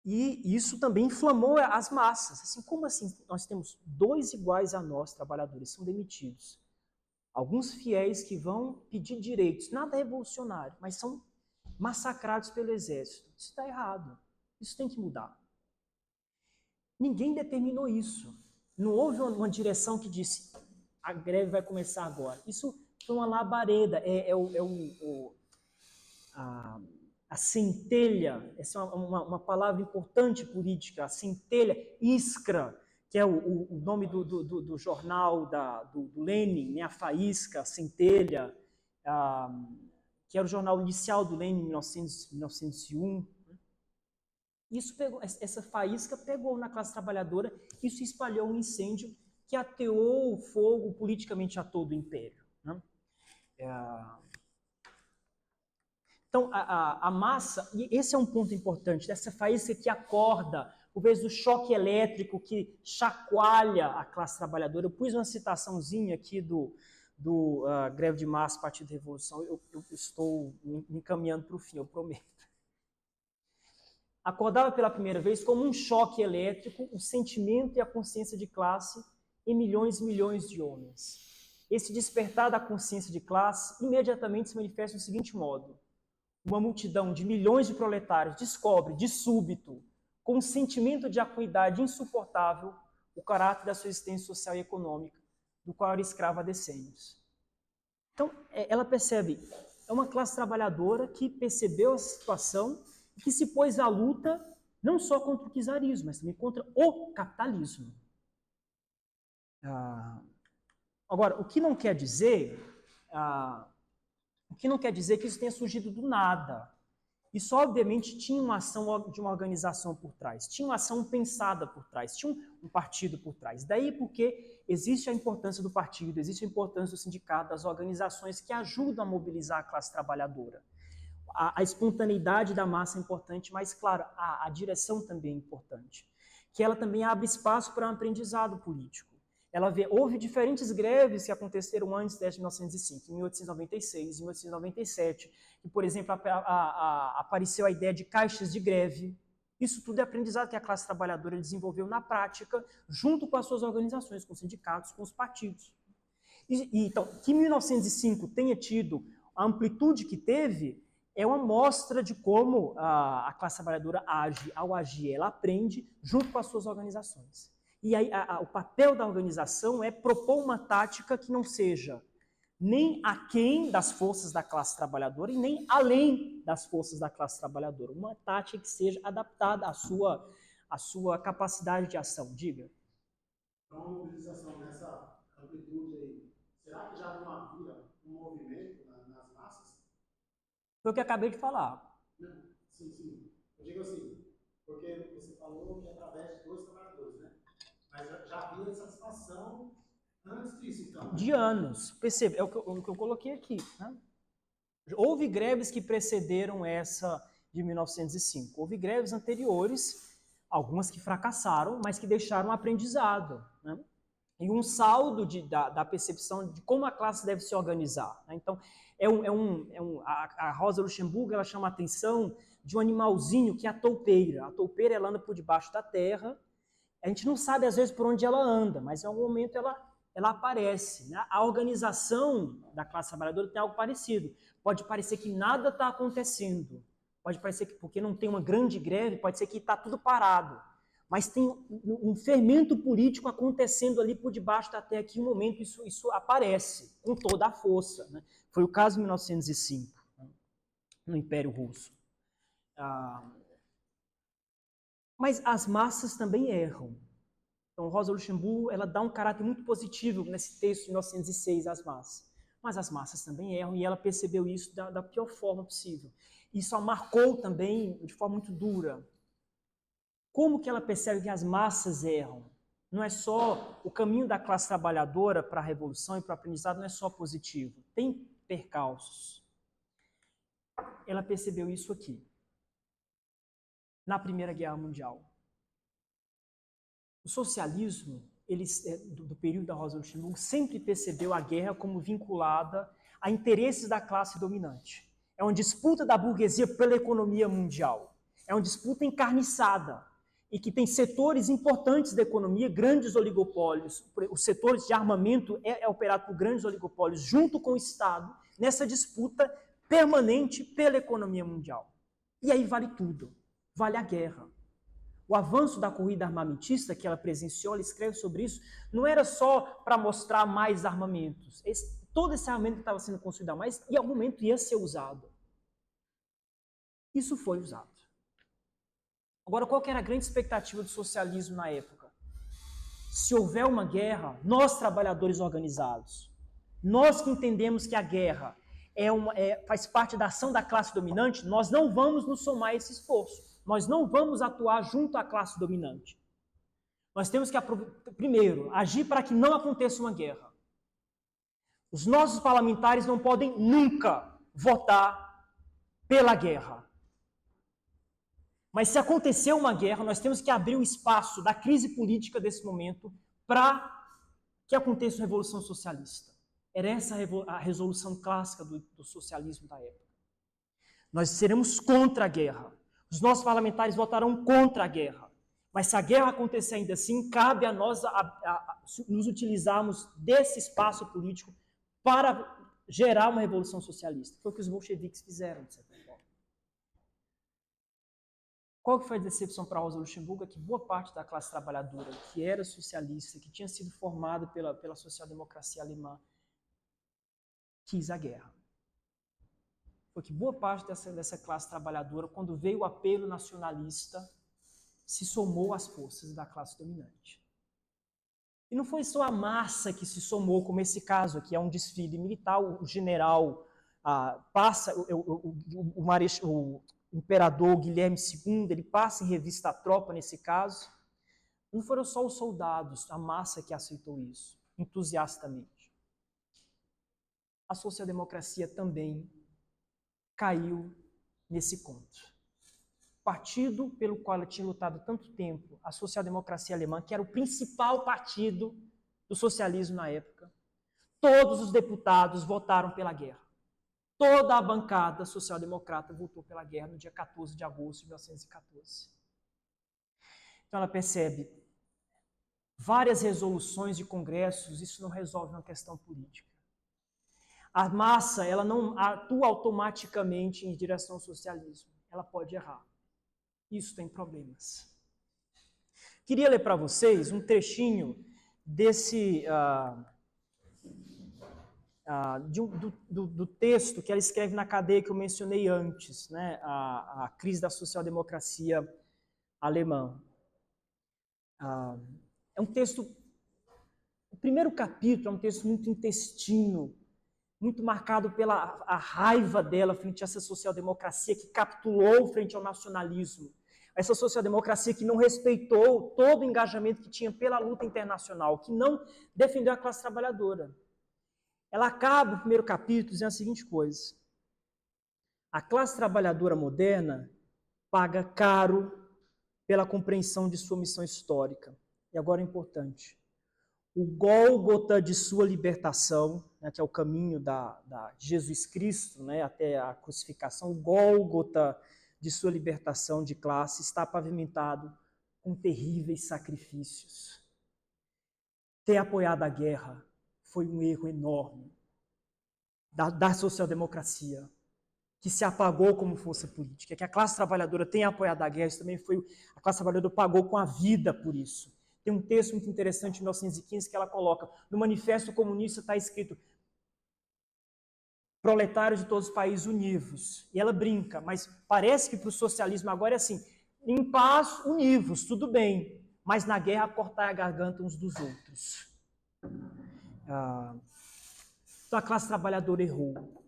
Speaker 2: E isso também inflamou as massas. Assim, como assim nós temos 2 iguais a nós, trabalhadores, são demitidos? Alguns fiéis que vão pedir direitos, nada revolucionário, mas são massacrados pelo exército. Isso está errado. Isso tem que mudar. Ninguém determinou isso. Não houve uma direção que disse a greve vai começar agora. Isso foi uma labareda, a centelha, essa é uma palavra importante política, a centelha, Iskra, que é o nome do jornal do Lenin, né, a faísca, a centelha, que era o jornal inicial do Lenin em 1901. Isso pegou, essa faísca pegou na classe trabalhadora, isso espalhou um incêndio que ateou o fogo politicamente a todo o império. Né? Então, a massa, e esse é um ponto importante, dessa faísca que acorda, por vezes do choque elétrico que chacoalha a classe trabalhadora. Eu pus uma citaçãozinha aqui do Greve de Massa, Partido da Revolução, eu estou me encaminhando para o fim, eu prometo. Acordava pela primeira vez como um choque elétrico o sentimento e a consciência de classe em milhões e milhões de homens. Esse despertar da consciência de classe imediatamente se manifesta do seguinte modo: uma multidão de milhões de proletários descobre, de súbito, com um sentimento de acuidade insuportável, o caráter da sua existência social e econômica, do qual era escrava há decênios. Então, ela percebe, é uma classe trabalhadora que percebeu a situação e que se pôs à luta não só contra o czarismo, mas também contra o capitalismo. Agora, o que não quer dizer que isso tenha surgido do nada. Isso, obviamente, tinha uma ação de uma organização por trás, tinha uma ação pensada por trás, tinha um partido por trás. Daí porque existe a importância do partido, existe a importância do sindicato, das organizações que ajudam a mobilizar a classe trabalhadora. A espontaneidade da massa é importante, mas, claro, a direção também é importante, que ela também abre espaço para um aprendizado político. Houve diferentes greves que aconteceram antes de 1905, em 1896, em 1897, que, por exemplo, apareceu a ideia de caixas de greve. Isso tudo é aprendizado que a classe trabalhadora desenvolveu na prática, junto com as suas organizações, com os sindicatos, com os partidos. Então, que 1905 tenha tido a amplitude que teve, é uma mostra de como a classe trabalhadora age. Ao agir, ela aprende junto com as suas organizações. E aí, o papel da organização é propor uma tática que não seja nem aquém das forças da classe trabalhadora e nem além das forças da classe trabalhadora. Uma tática que seja adaptada à sua capacidade de ação. Diga.
Speaker 5: Então, a mobilização nessa amplitude aí, será que já não havia um movimento nas massas?
Speaker 2: Foi o que eu acabei de falar.
Speaker 5: Não, sim. Eu digo assim, porque você falou que através de dois trabalhadores, né? Mas já havia insatisfação antes disso, então.
Speaker 2: De anos. Perceba, é o que eu coloquei aqui. Né? Houve greves que precederam essa de 1905. Houve greves anteriores, algumas que fracassaram, mas que deixaram um aprendizado. Né? E um saldo da percepção de como a classe deve se organizar. Né? Então, a Rosa Luxemburgo ela chama a atenção de um animalzinho que é a toupeira. A toupeira ela anda por debaixo da terra. A gente não sabe, às vezes, por onde ela anda, mas em algum momento ela aparece. Né? A organização da classe trabalhadora tem algo parecido. Pode parecer que nada está acontecendo. Pode parecer que, porque não tem uma grande greve, pode ser que está tudo parado. Mas tem um fermento político acontecendo ali por debaixo da terra, que em um momento isso aparece com toda a força. Né? Foi o caso de 1905, né? No Império Russo. Mas as massas também erram. Então, Rosa Luxemburgo ela dá um caráter muito positivo nesse texto de 1906, às massas. Mas as massas também erram, e ela percebeu isso da pior forma possível. Isso a marcou também de forma muito dura. Como que ela percebe que as massas erram? Não é só o caminho da classe trabalhadora para a revolução e para o aprendizado, não é só positivo. Tem percalços. Ela percebeu isso aqui, na Primeira Guerra Mundial. O socialismo, do período da Rosa Luxemburgo, sempre percebeu a guerra como vinculada a interesses da classe dominante. É uma disputa da burguesia pela economia mundial. É uma disputa encarniçada e que tem setores importantes da economia, grandes oligopólios. Os setores de armamento é operado por grandes oligopólios junto com o Estado, nessa disputa permanente pela economia mundial. E aí vale tudo. Vale a guerra. O avanço da corrida armamentista que ela presenciou, ela escreve sobre isso, não era só para mostrar mais armamentos. todo esse armamento que estava sendo construído a mais, em algum momento ia ser usado. Isso foi usado. Agora, qual que era a grande expectativa do socialismo na época? Se houver uma guerra, nós, trabalhadores organizados, nós que entendemos que a guerra faz parte da ação da classe dominante, nós não vamos nos somar a esse esforço. Nós não vamos atuar junto à classe dominante. Nós temos que, primeiro, agir para que não aconteça uma guerra. Os nossos parlamentares não podem nunca votar pela guerra. Mas se acontecer uma guerra, nós temos que abrir o espaço da crise política desse momento para que aconteça uma revolução socialista. Era essa a resolução clássica do socialismo da época. Nós seremos contra a guerra. Os nossos parlamentares votarão contra a guerra. Mas se a guerra acontecer ainda assim, cabe a nós nos utilizarmos desse espaço político para gerar uma revolução socialista. Foi o que os bolcheviques fizeram, de certa forma. Qual que foi a decepção para Rosa Luxemburgo? É que boa parte da classe trabalhadora, que era socialista, que tinha sido formada pela social-democracia alemã, quis a guerra. Foi que boa parte dessa classe trabalhadora, quando veio o apelo nacionalista, se somou às forças da classe dominante. E não foi só a massa que se somou, como esse caso aqui, é um desfile militar, o general passa, o imperador Guilherme II, ele passa em revista a tropa nesse caso. Não foram só os soldados, a massa que aceitou isso, entusiastamente. A social-democracia também caiu nesse conto. O partido pelo qual ela tinha lutado tanto tempo, a social-democracia alemã, que era o principal partido do socialismo na época, todos os deputados votaram pela guerra. Toda a bancada social-democrata votou pela guerra no dia 14 de agosto de 1914. Então ela percebe várias resoluções de congressos, isso não resolve uma questão política. A massa, ela não atua automaticamente em direção ao socialismo. Ela pode errar. Isso tem problemas. Queria ler para vocês um trechinho desse... do texto que ela escreve na cadeia que eu mencionei antes, né? A crise da social-democracia alemã. É um texto... O primeiro capítulo é um texto muito intestino, muito marcado pela raiva dela frente a essa social-democracia que capitulou frente ao nacionalismo. Essa social-democracia que não respeitou todo o engajamento que tinha pela luta internacional, que não defendeu a classe trabalhadora. Ela acaba, no primeiro capítulo, dizendo a seguinte coisa: a classe trabalhadora moderna paga caro pela compreensão de sua missão histórica. E agora é importante. O Gólgota de sua libertação, né, que é o caminho de Jesus Cristo, né, até a crucificação, o Gólgota de sua libertação de classe está pavimentado com terríveis sacrifícios. Ter apoiado a guerra foi um erro enorme da social-democracia, que se apagou como força política. Que a classe trabalhadora tenha apoiado a guerra, isso também foi... A classe trabalhadora pagou com a vida por isso. Tem um texto muito interessante, em 1915, que ela coloca, no Manifesto Comunista está escrito proletários de todos os países univos. E ela brinca, mas parece que para o socialismo agora é assim, em paz, univos, tudo bem, mas na guerra cortar a garganta uns dos outros. Então a classe trabalhadora errou.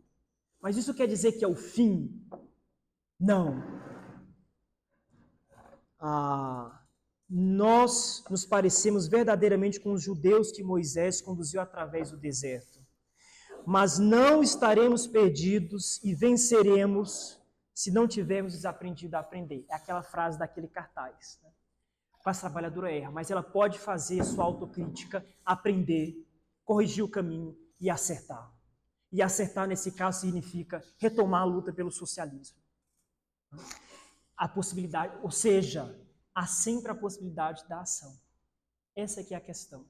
Speaker 2: Mas isso quer dizer que é o fim? Não. Nós nos parecemos verdadeiramente com os judeus que Moisés conduziu através do deserto. Mas não estaremos perdidos e venceremos se não tivermos desaprendido a aprender. É aquela frase daquele cartaz. Né? A classe trabalhadora erra, mas ela pode fazer sua autocrítica, aprender, corrigir o caminho e acertar. E acertar, nesse caso, significa retomar a luta pelo socialismo. A possibilidade, ou seja, há sempre a possibilidade da ação. Essa aqui é a questão.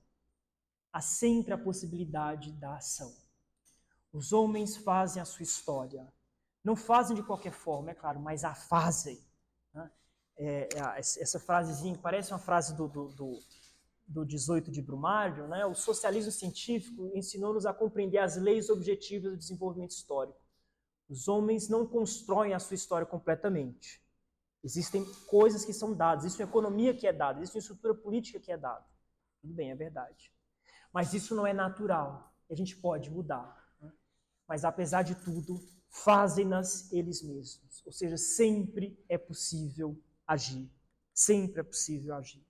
Speaker 2: Há sempre a possibilidade da ação. Os homens fazem a sua história. Não fazem de qualquer forma, é claro, mas a fazem. Né? Essa frasezinha parece uma frase do do 18 de Brumário, né, o socialismo científico ensinou-nos a compreender as leis objetivas do desenvolvimento histórico. Os homens não constroem a sua história completamente. Existem coisas que são dadas, existe uma economia que é dada, existe uma estrutura política que é dada. Tudo bem, é verdade. Mas isso não é natural, a gente pode mudar. Né? Mas, apesar de tudo, fazem-nas eles mesmos. Ou seja, sempre é possível agir. Sempre é possível agir.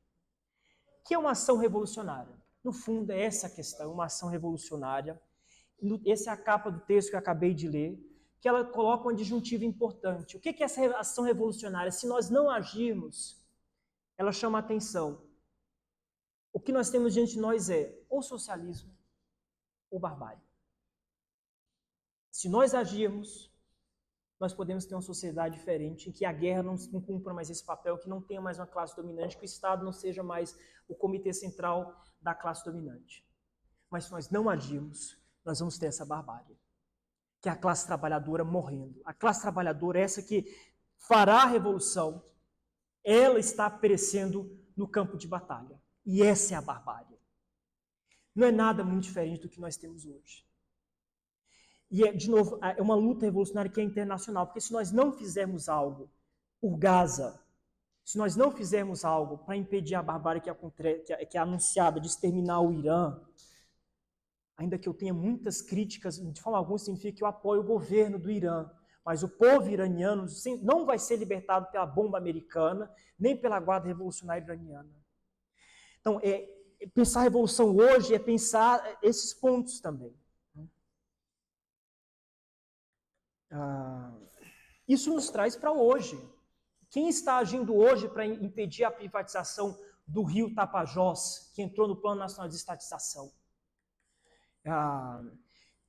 Speaker 2: O que é uma ação revolucionária? No fundo, é essa a questão, uma ação revolucionária. Essa é a capa do texto que eu acabei de ler, que ela coloca uma disjuntiva importante. O que é essa ação revolucionária? Se nós não agirmos, ela chama a atenção. O que nós temos diante de nós é ou socialismo ou barbárie. Se nós agirmos, nós podemos ter uma sociedade diferente, em que a guerra não cumpra mais esse papel, que não tenha mais uma classe dominante, que o Estado não seja mais o comitê central da classe dominante. Mas se nós não agirmos, nós vamos ter essa barbárie, que é a classe trabalhadora morrendo. A classe trabalhadora é essa que fará a revolução, ela está perecendo no campo de batalha. E essa é a barbárie. Não é nada muito diferente do que nós temos hoje. E, de novo, é uma luta revolucionária que é internacional, porque se nós não fizermos algo por Gaza, se nós não fizermos algo para impedir a barbárie que é anunciada de exterminar o Irã, ainda que eu tenha muitas críticas, de forma alguma significa que eu apoio o governo do Irã, mas o povo iraniano não vai ser libertado pela bomba americana, nem pela guarda revolucionária iraniana. Então, pensar a revolução hoje é pensar esses pontos também. Isso nos traz para hoje. Quem está agindo hoje para impedir a privatização do rio Tapajós, que entrou no Plano Nacional de Estatização?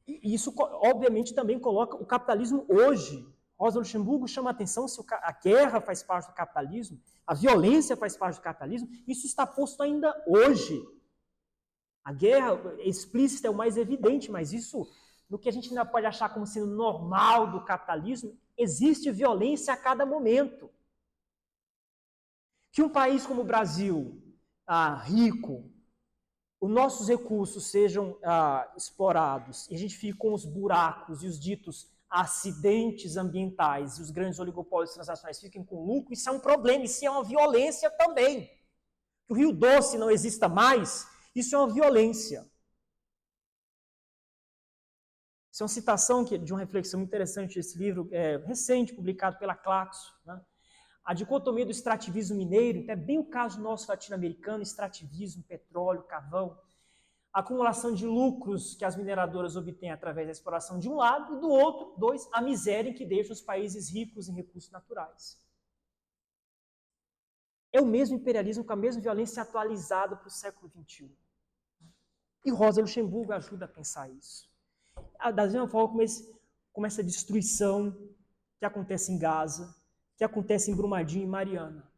Speaker 2: Isso, obviamente, também coloca o capitalismo hoje. Rosa Luxemburgo chama a atenção se a guerra faz parte do capitalismo, a violência faz parte do capitalismo, isso está posto ainda hoje. A guerra explícita é o mais evidente, mas isso, no que a gente ainda pode achar como sendo normal do capitalismo, existe violência a cada momento. Que um país como o Brasil, rico, os nossos recursos sejam explorados e a gente fique com os buracos e os ditos acidentes ambientais e os grandes oligopólios transnacionais fiquem com lucro, isso é um problema, isso é uma violência também. Que o Rio Doce não exista mais, isso é uma violência. Isso é uma citação de uma reflexão interessante desse livro, recente, publicado pela Claxo, né? A dicotomia do extrativismo mineiro, é bem o caso nosso latino-americano, extrativismo, petróleo, carvão, a acumulação de lucros que as mineradoras obtêm através da exploração de um lado, e do outro, a miséria que deixa os países ricos em recursos naturais. É o mesmo imperialismo com a mesma violência atualizada para o século XXI. E Rosa Luxemburgo ajuda a pensar isso. Da mesma forma como essa destruição que acontece em Gaza, que acontece em Brumadinho e Mariana.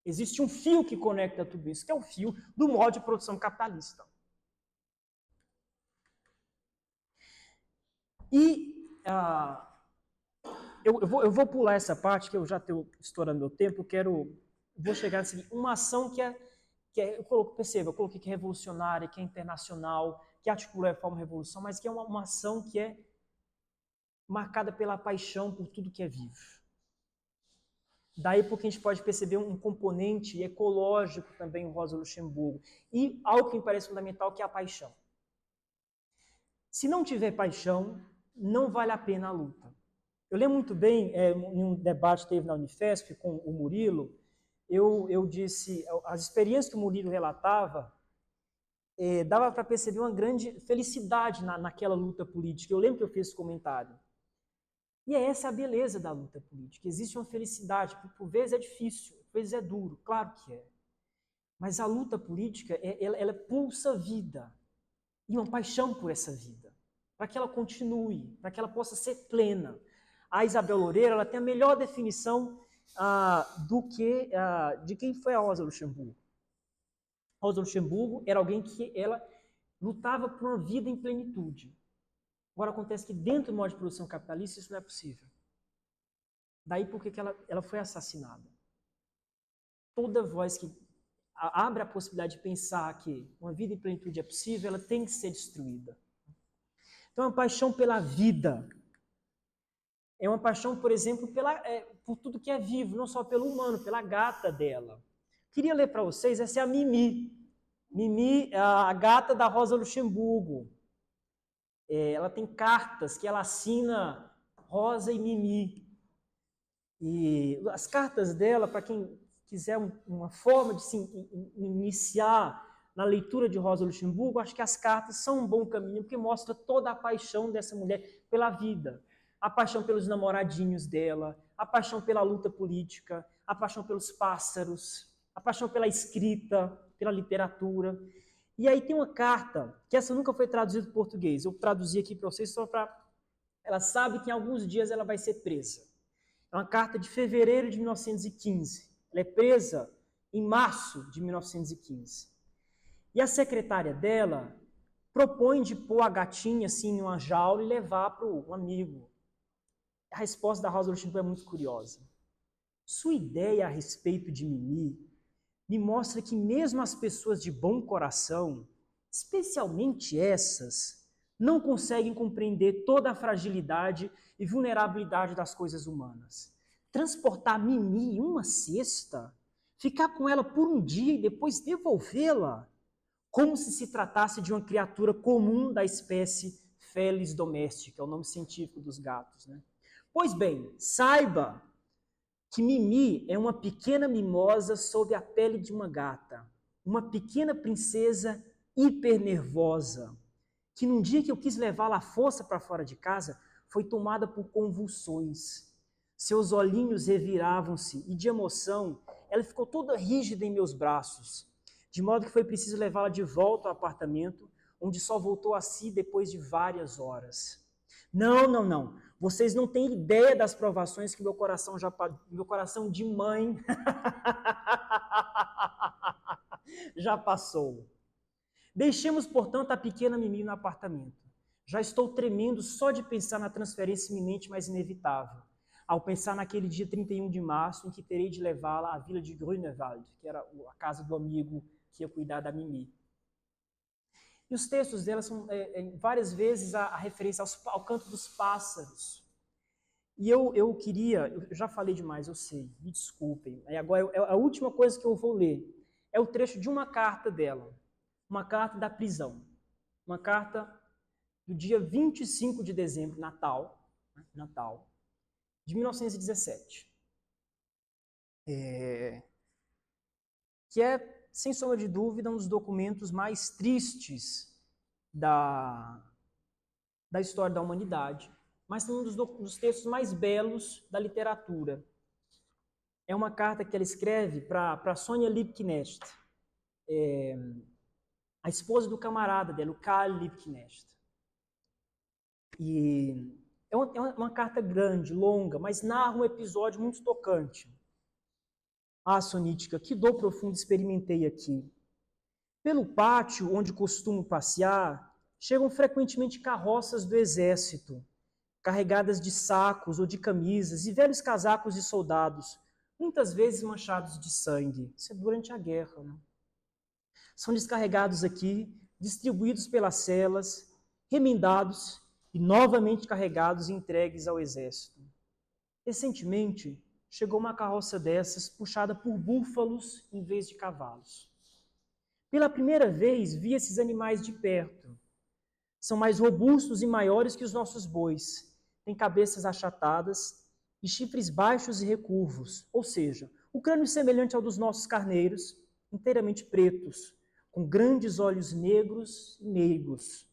Speaker 2: Existe um fio que conecta tudo isso, que é o fio do modo de produção capitalista. E eu vou pular essa parte, que eu já estou estourando meu tempo, vou chegar a seguir. Uma ação que eu coloquei que é revolucionária, que é internacional, que articula a reforma e revolução, mas que é uma ação que é marcada pela paixão por tudo que é vivo. Daí porque a gente pode perceber um componente ecológico também em Rosa Luxemburgo. E algo que me parece fundamental, que é a paixão. Se não tiver paixão, não vale a pena a luta. Eu lembro muito bem, em um debate que teve na Unifesp com o Murilo, eu disse, as experiências que o Murilo relatava, dava para perceber uma grande felicidade naquela luta política. Eu lembro que eu fiz esse comentário. E essa a beleza da luta política. Existe uma felicidade, por vezes é difícil, por vezes é duro, claro que é. Mas a luta política, ela pulsa vida. E uma paixão por essa vida. Para que ela continue, para que ela possa ser plena. A Isabel Loureiro, ela tem a melhor definição de quem foi a Rosa Luxemburgo. Rosa Luxemburgo era alguém que ela lutava por uma vida em plenitude. Agora, acontece que dentro do modo de produção capitalista isso não é possível. Daí porque ela foi assassinada. Toda voz que abre a possibilidade de pensar que uma vida em plenitude é possível, ela tem que ser destruída. Então, é uma paixão pela vida. É uma paixão, por exemplo, por tudo que é vivo, não só pelo humano, pela gata dela. Queria ler para vocês, essa é a Mimi. Mimi é a gata da Rosa Luxemburgo. Ela tem cartas que ela assina Rosa e Mimi. E as cartas dela, para quem quiser uma forma de se iniciar na leitura de Rosa Luxemburgo, acho que as cartas são um bom caminho, porque mostra toda a paixão dessa mulher pela vida. A paixão pelos namoradinhos dela, a paixão pela luta política, a paixão pelos pássaros, a paixão pela escrita, pela literatura. E aí tem uma carta, que essa nunca foi traduzida para o português, eu traduzi aqui para vocês só para... Ela sabe que em alguns dias ela vai ser presa. É uma carta de fevereiro de 1915. Ela é presa em março de 1915. E a secretária dela propõe de pôr a gatinha assim em uma jaula e levar para um amigo. A resposta da Rosa Luxemburgo é muito curiosa. Sua ideia a respeito de Mimi me mostra que mesmo as pessoas de bom coração, especialmente essas, não conseguem compreender toda a fragilidade e vulnerabilidade das coisas humanas. Transportar Mimi em uma cesta, ficar com ela por um dia e depois devolvê-la, como se tratasse de uma criatura comum da espécie Felis domestica, é o nome científico dos gatos, né? Pois bem, saiba que Mimi é uma pequena mimosa sob a pele de uma gata, uma pequena princesa hipernervosa, que num dia que eu quis levá-la à força para fora de casa, foi tomada por convulsões. Seus olhinhos reviravam-se e, de emoção, ela ficou toda rígida em meus braços, de modo que foi preciso levá-la de volta ao apartamento, onde só voltou a si depois de várias horas. Não. Vocês não têm ideia das provações que meu coração de mãe já passou. Deixemos, portanto, a pequena Mimi no apartamento. Já estou tremendo só de pensar na transferência iminente, mas inevitável. Ao pensar naquele dia 31 de março, em que terei de levá-la à vila de Grunewald, que era a casa do amigo que ia cuidar da Mimi. E os textos dela são várias vezes a referência ao canto dos pássaros. E eu já falei demais, eu sei, me desculpem. Agora, a última coisa que eu vou ler é o trecho de uma carta dela, uma carta da prisão, uma carta do dia 25 de dezembro, Natal, de 1917. Que é, sem sombra de dúvida, um dos documentos mais tristes da história da humanidade, mas também um dos textos mais belos da literatura. É uma carta que ela escreve para Sonia Liebknecht, a esposa do camarada dela, o Karl Liebknecht. E é uma carta grande, longa, mas narra um episódio muito tocante. Ah, Sonítica, que dor profunda experimentei aqui. Pelo pátio onde costumo passear, chegam frequentemente carroças do exército, carregadas de sacos ou de camisas e velhos casacos de soldados, muitas vezes manchados de sangue. Isso é durante a guerra, né? São descarregados aqui, distribuídos pelas celas, remendados e novamente carregados e entregues ao exército. Recentemente, chegou uma carroça dessas puxada por búfalos em vez de cavalos. Pela primeira vez, vi esses animais de perto. São mais robustos e maiores que os nossos bois. Têm cabeças achatadas e chifres baixos e recurvos, ou seja, o crânio semelhante ao dos nossos carneiros, inteiramente pretos, com grandes olhos negros e meigos.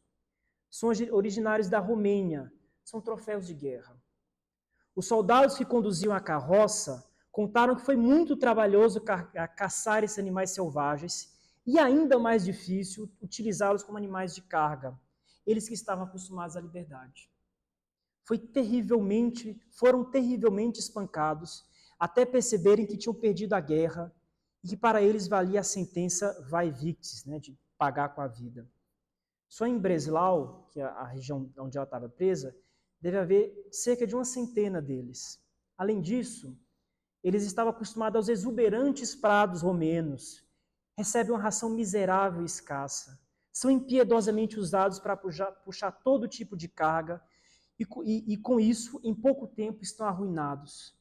Speaker 2: São originários da Romênia, são troféus de guerra. Os soldados que conduziam a carroça contaram que foi muito trabalhoso caçar esses animais selvagens e ainda mais difícil utilizá-los como animais de carga, eles que estavam acostumados à liberdade. Foram terrivelmente espancados até perceberem que tinham perdido a guerra e que para eles valia a sentença vai victis, né, de pagar com a vida. Só em Breslau, que é a região onde ela estava presa, deve haver cerca de 100 deles. Além disso, eles estavam acostumados aos exuberantes prados romenos recebem uma ração miserável e escassa. São impiedosamente usados para puxar todo tipo de carga e com isso, em pouco tempo, estão arruinados.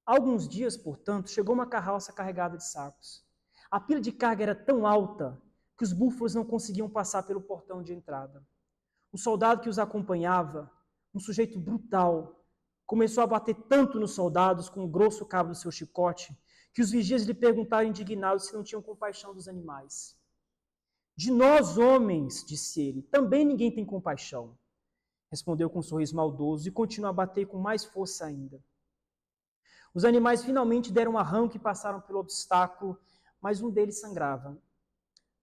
Speaker 2: Há alguns dias, portanto, chegou uma carroça carregada de sacos. A pilha de carga era tão alta que os búfalos não conseguiam passar pelo portão de entrada. O soldado que os acompanhava, um sujeito brutal, começou a bater tanto nos soldados com o grosso cabo do seu chicote que os vigias lhe perguntaram indignados se não tinham compaixão dos animais. De nós, homens, disse ele, também ninguém tem compaixão. Respondeu com um sorriso maldoso e continuou a bater com mais força ainda. Os animais finalmente deram um arranco e passaram pelo obstáculo, mas um deles sangrava.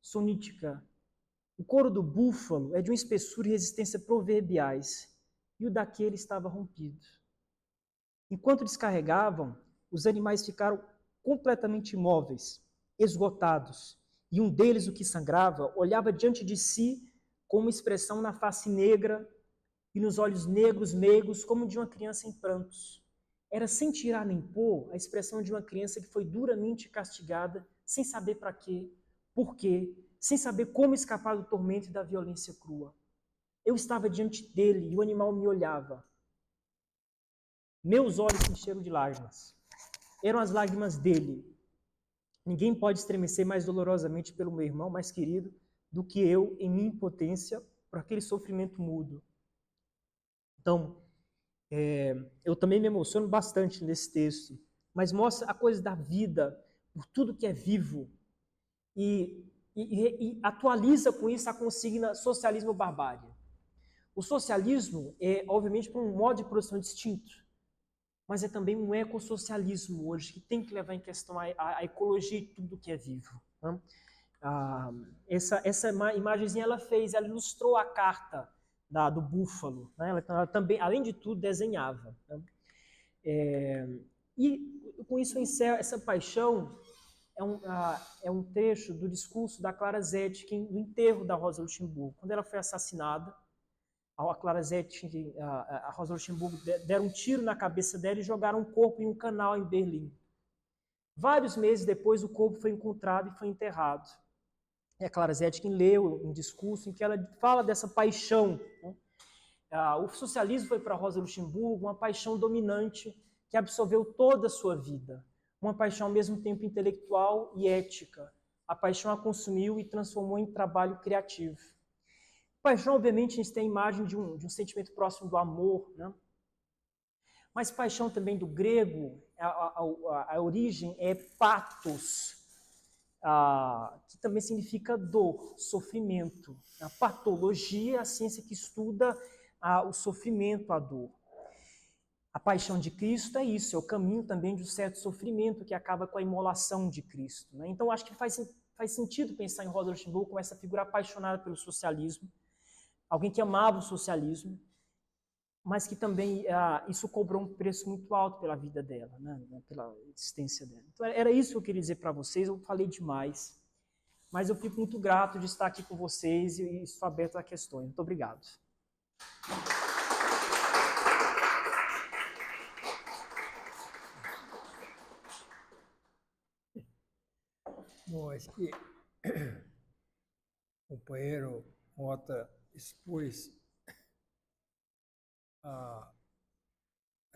Speaker 2: Sonítica. O couro do búfalo é de uma espessura e resistência proverbiais, e o daquele estava rompido. Enquanto descarregavam, os animais ficaram completamente imóveis, esgotados, e um deles, o que sangrava, olhava diante de si com uma expressão na face negra e nos olhos negros meigos, como de uma criança em prantos. Era, sem tirar nem pôr, a expressão de uma criança que foi duramente castigada, sem saber para quê, por quê, sem saber como escapar do tormento e da violência crua. Eu estava diante dele e o animal me olhava. Meus olhos se encheram de lágrimas. Eram as lágrimas dele. Ninguém pode estremecer mais dolorosamente pelo meu irmão mais querido do que eu, em minha impotência, por aquele sofrimento mudo. Então, eu também me emociono bastante nesse texto, mas mostra a coisa da vida, por tudo que é vivo, e atualiza com isso a consigna socialismo ou barbárie. O socialismo é, obviamente, um modo de produção distinto, mas é também um ecossocialismo hoje, que tem que levar em questão a ecologia e tudo que é vivo. Né? Essa imagenzinha ela ilustrou a carta do búfalo. Né? Ela também, além de tudo, desenhava. Né? E com isso eu encerro essa paixão. É um trecho do discurso da Clara Zetkin no enterro da Rosa Luxemburgo. Quando ela foi assassinada, a Clara Zetkin, a Rosa Luxemburgo deram um tiro na cabeça dela e jogaram o corpo em um canal em Berlim. Vários meses depois, o corpo foi encontrado e foi enterrado. E a Clara Zetkin leu um discurso em que ela fala dessa paixão. Né? O socialismo foi para Rosa Luxemburgo uma paixão dominante que absorveu toda a sua vida. Uma paixão ao mesmo tempo intelectual e ética. A paixão a consumiu e transformou em trabalho criativo. Paixão, obviamente, a gente tem a imagem de um sentimento próximo do amor, né? Mas paixão também do grego, a origem é pathos, que também significa dor, sofrimento. A patologia é a ciência que estuda o sofrimento, a dor. A paixão de Cristo é isso, é o caminho também de um certo sofrimento que acaba com a imolação de Cristo. Né? Então, acho que faz sentido pensar em Rosa Luxemburgo como essa figura apaixonada pelo socialismo, alguém que amava o socialismo, mas que também isso cobrou um preço muito alto pela vida dela, né? Pela existência dela. Então, era isso que eu queria dizer para vocês, eu falei demais, mas eu fico muito grato de estar aqui com vocês e estou aberto a questões. Muito obrigado.
Speaker 4: Bom, acho que o companheiro Mota expôs a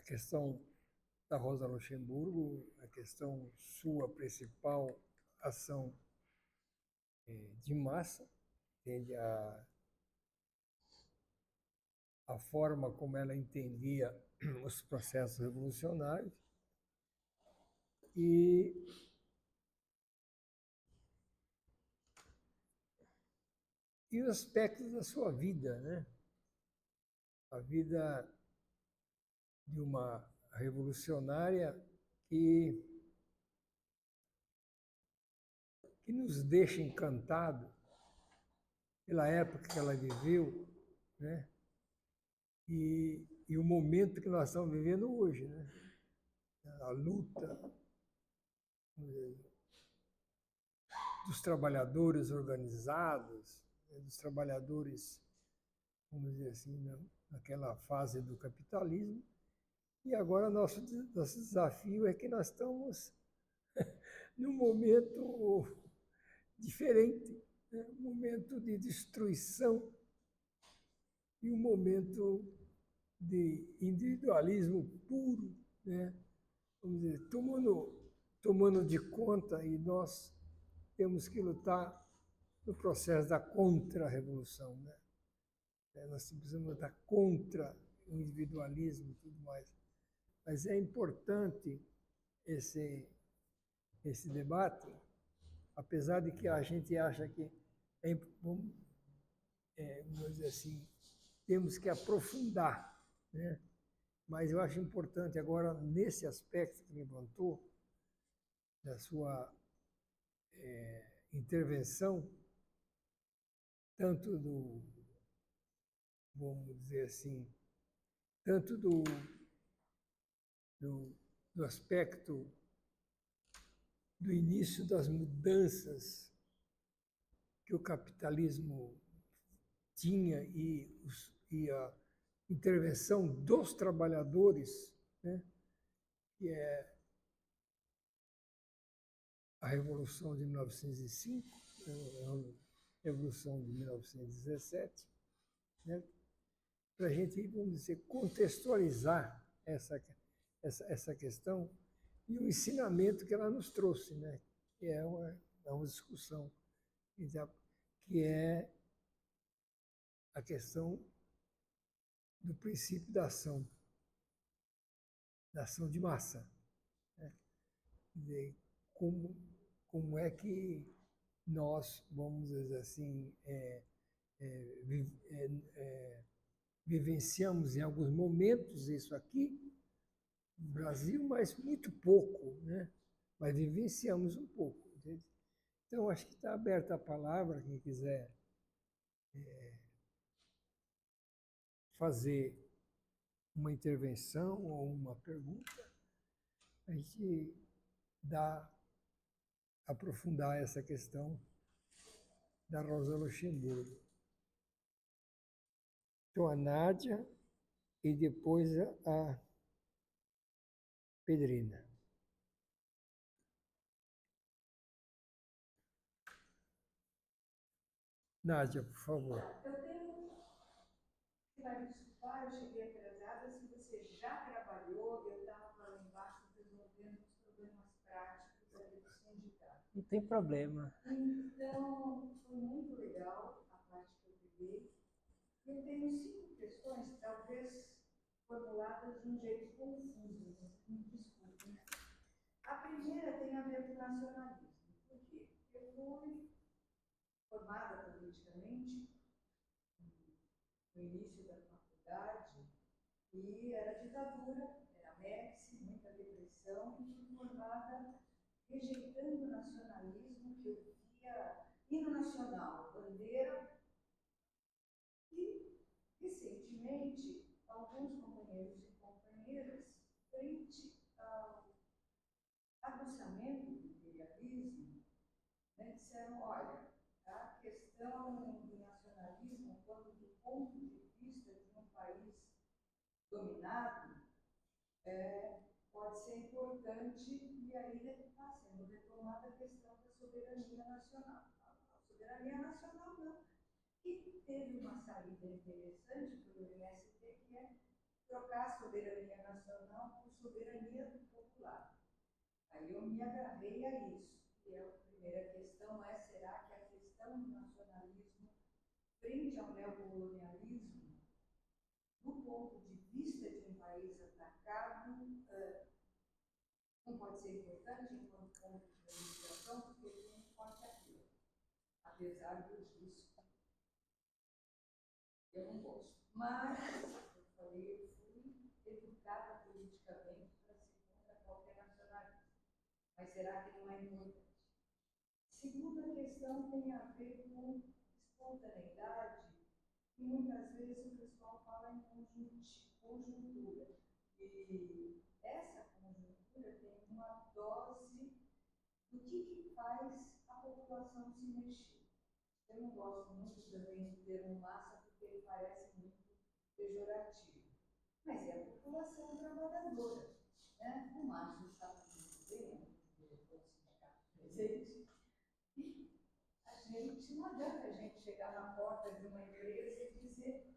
Speaker 4: questão da Rosa Luxemburgo, a questão sua principal ação de massa, entende? A forma como ela entendia os processos revolucionários e os aspectos da sua vida, né? A vida de uma revolucionária que nos deixa encantado pela época que ela viveu, né? E o momento que nós estamos vivendo hoje, né? A luta dos trabalhadores organizados, dos trabalhadores, vamos dizer assim, naquela fase do capitalismo. E agora nosso desafio é que nós estamos num momento diferente, né? Um momento de destruição e um momento de individualismo puro, né? Vamos dizer, tomando de conta, e nós temos que lutar no processo da contra-revolução, né? Nós precisamos lutar contra o individualismo e tudo mais. Mas é importante esse debate, apesar de que a gente acha que vamos dizer assim, temos que aprofundar, né? Mas eu acho importante agora, nesse aspecto que levantou, da sua intervenção, tanto vamos dizer assim, tanto do aspecto do início das mudanças que o capitalismo tinha e a intervenção dos trabalhadores, né? Que é a Revolução de 1905, a Revolução de 1917, né? Para a gente, vamos dizer, contextualizar essa questão e o ensinamento que ela nos trouxe, né? Que é uma discussão, que é a questão do princípio da ação de massa, né? De como é que nós, vamos dizer assim, vivenciamos em alguns momentos isso aqui no Brasil, mas muito pouco, né? Mas vivenciamos um pouco. Entende? Então, acho que está aberta a palavra, quem quiser fazer uma intervenção ou uma pergunta, a gente aprofundar essa questão da Rosa Luxemburgo. Então, a Nádia e depois a Pedrina. Nádia, por favor.
Speaker 3: Eu tenho. Você vai me desculpar, eu cheguei atrasada. Se você já trabalhou, eu estava lá embaixo resolvendo os problemas práticos ali do sindicato.
Speaker 2: Não tem problema.
Speaker 3: Então, foi muito legal a parte que eu peguei. Eu tenho 5 questões, talvez formuladas de um jeito confuso, mas me desculpem. A primeira tem a ver com nacionalismo. Por quê? Eu fui formada politicamente no início da faculdade e era ditadura, era Médici, muita repressão, e fui formada rejeitando o nacionalismo, que eu via hino nacional, bandeira, e recentemente alguns companheiros e companheiras, frente ao aguçamento do imperialismo, né, disseram, olha, a questão do nacionalismo, quando do ponto de vista de um país dominado, pode ser importante, e aí está sendo retomada a questão da soberania nacional. A soberania nacional não. E teve uma saída interessante para o MST, que é trocar a soberania nacional por soberania popular. Aí eu me agarrei a isso. E a primeira questão é, será que a questão do nacionalismo frente ao neocolonialismo, do ponto de vista de um país atacado, não pode ser importante enquanto ponto de reivindicação, porque ele não pode aquilo, apesar dos riscos. Eu não gosto. Mas, eu falei, eu fui educada politicamente para ser contra qualquer nacionalismo. Mas será que não é importante? Segunda questão tem a ver com espontaneidade, e muitas vezes o pessoal fala em conjuntura. E essa conjuntura tem uma dose do que faz a população se mexer. Eu não gosto muito também do termo massa, porque ele parece muito pejorativo. Mas é a população trabalhadora. Né? O Márcio sabe muito bem, o sindicato presente, não adianta a gente chegar na porta de uma empresa e dizer: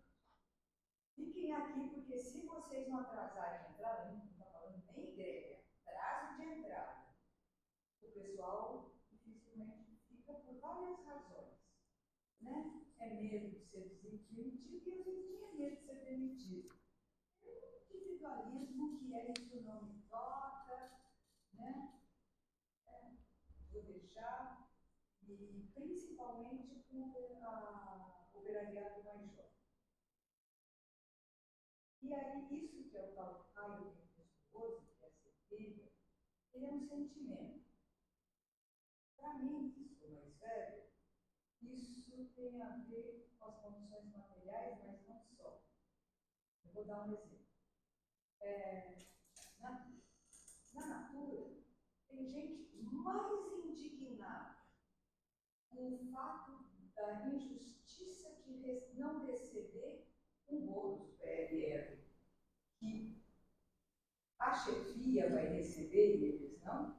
Speaker 3: fiquem aqui, porque se vocês não atrasarem a entrada, não está falando nem greve, prazo de entrada, o pessoal dificilmente fica por várias razões, né? É medo de ser demitido, e às vezes tinha medo de ser demitido. É um individualismo que isso não me toca, né? Vou deixar, e principalmente com o operariado mais jovem. E aí, isso que é o tal raio tempestuoso, que é a certeza, ele é um sentimento. Para mim, que sou mais velho, isso tem a ver com as condições materiais, mas não só. Eu vou dar um exemplo. Na natura, tem gente mais indignada com o fato da injustiça de não receber um bônus PLR, que a chefia vai receber e eles não,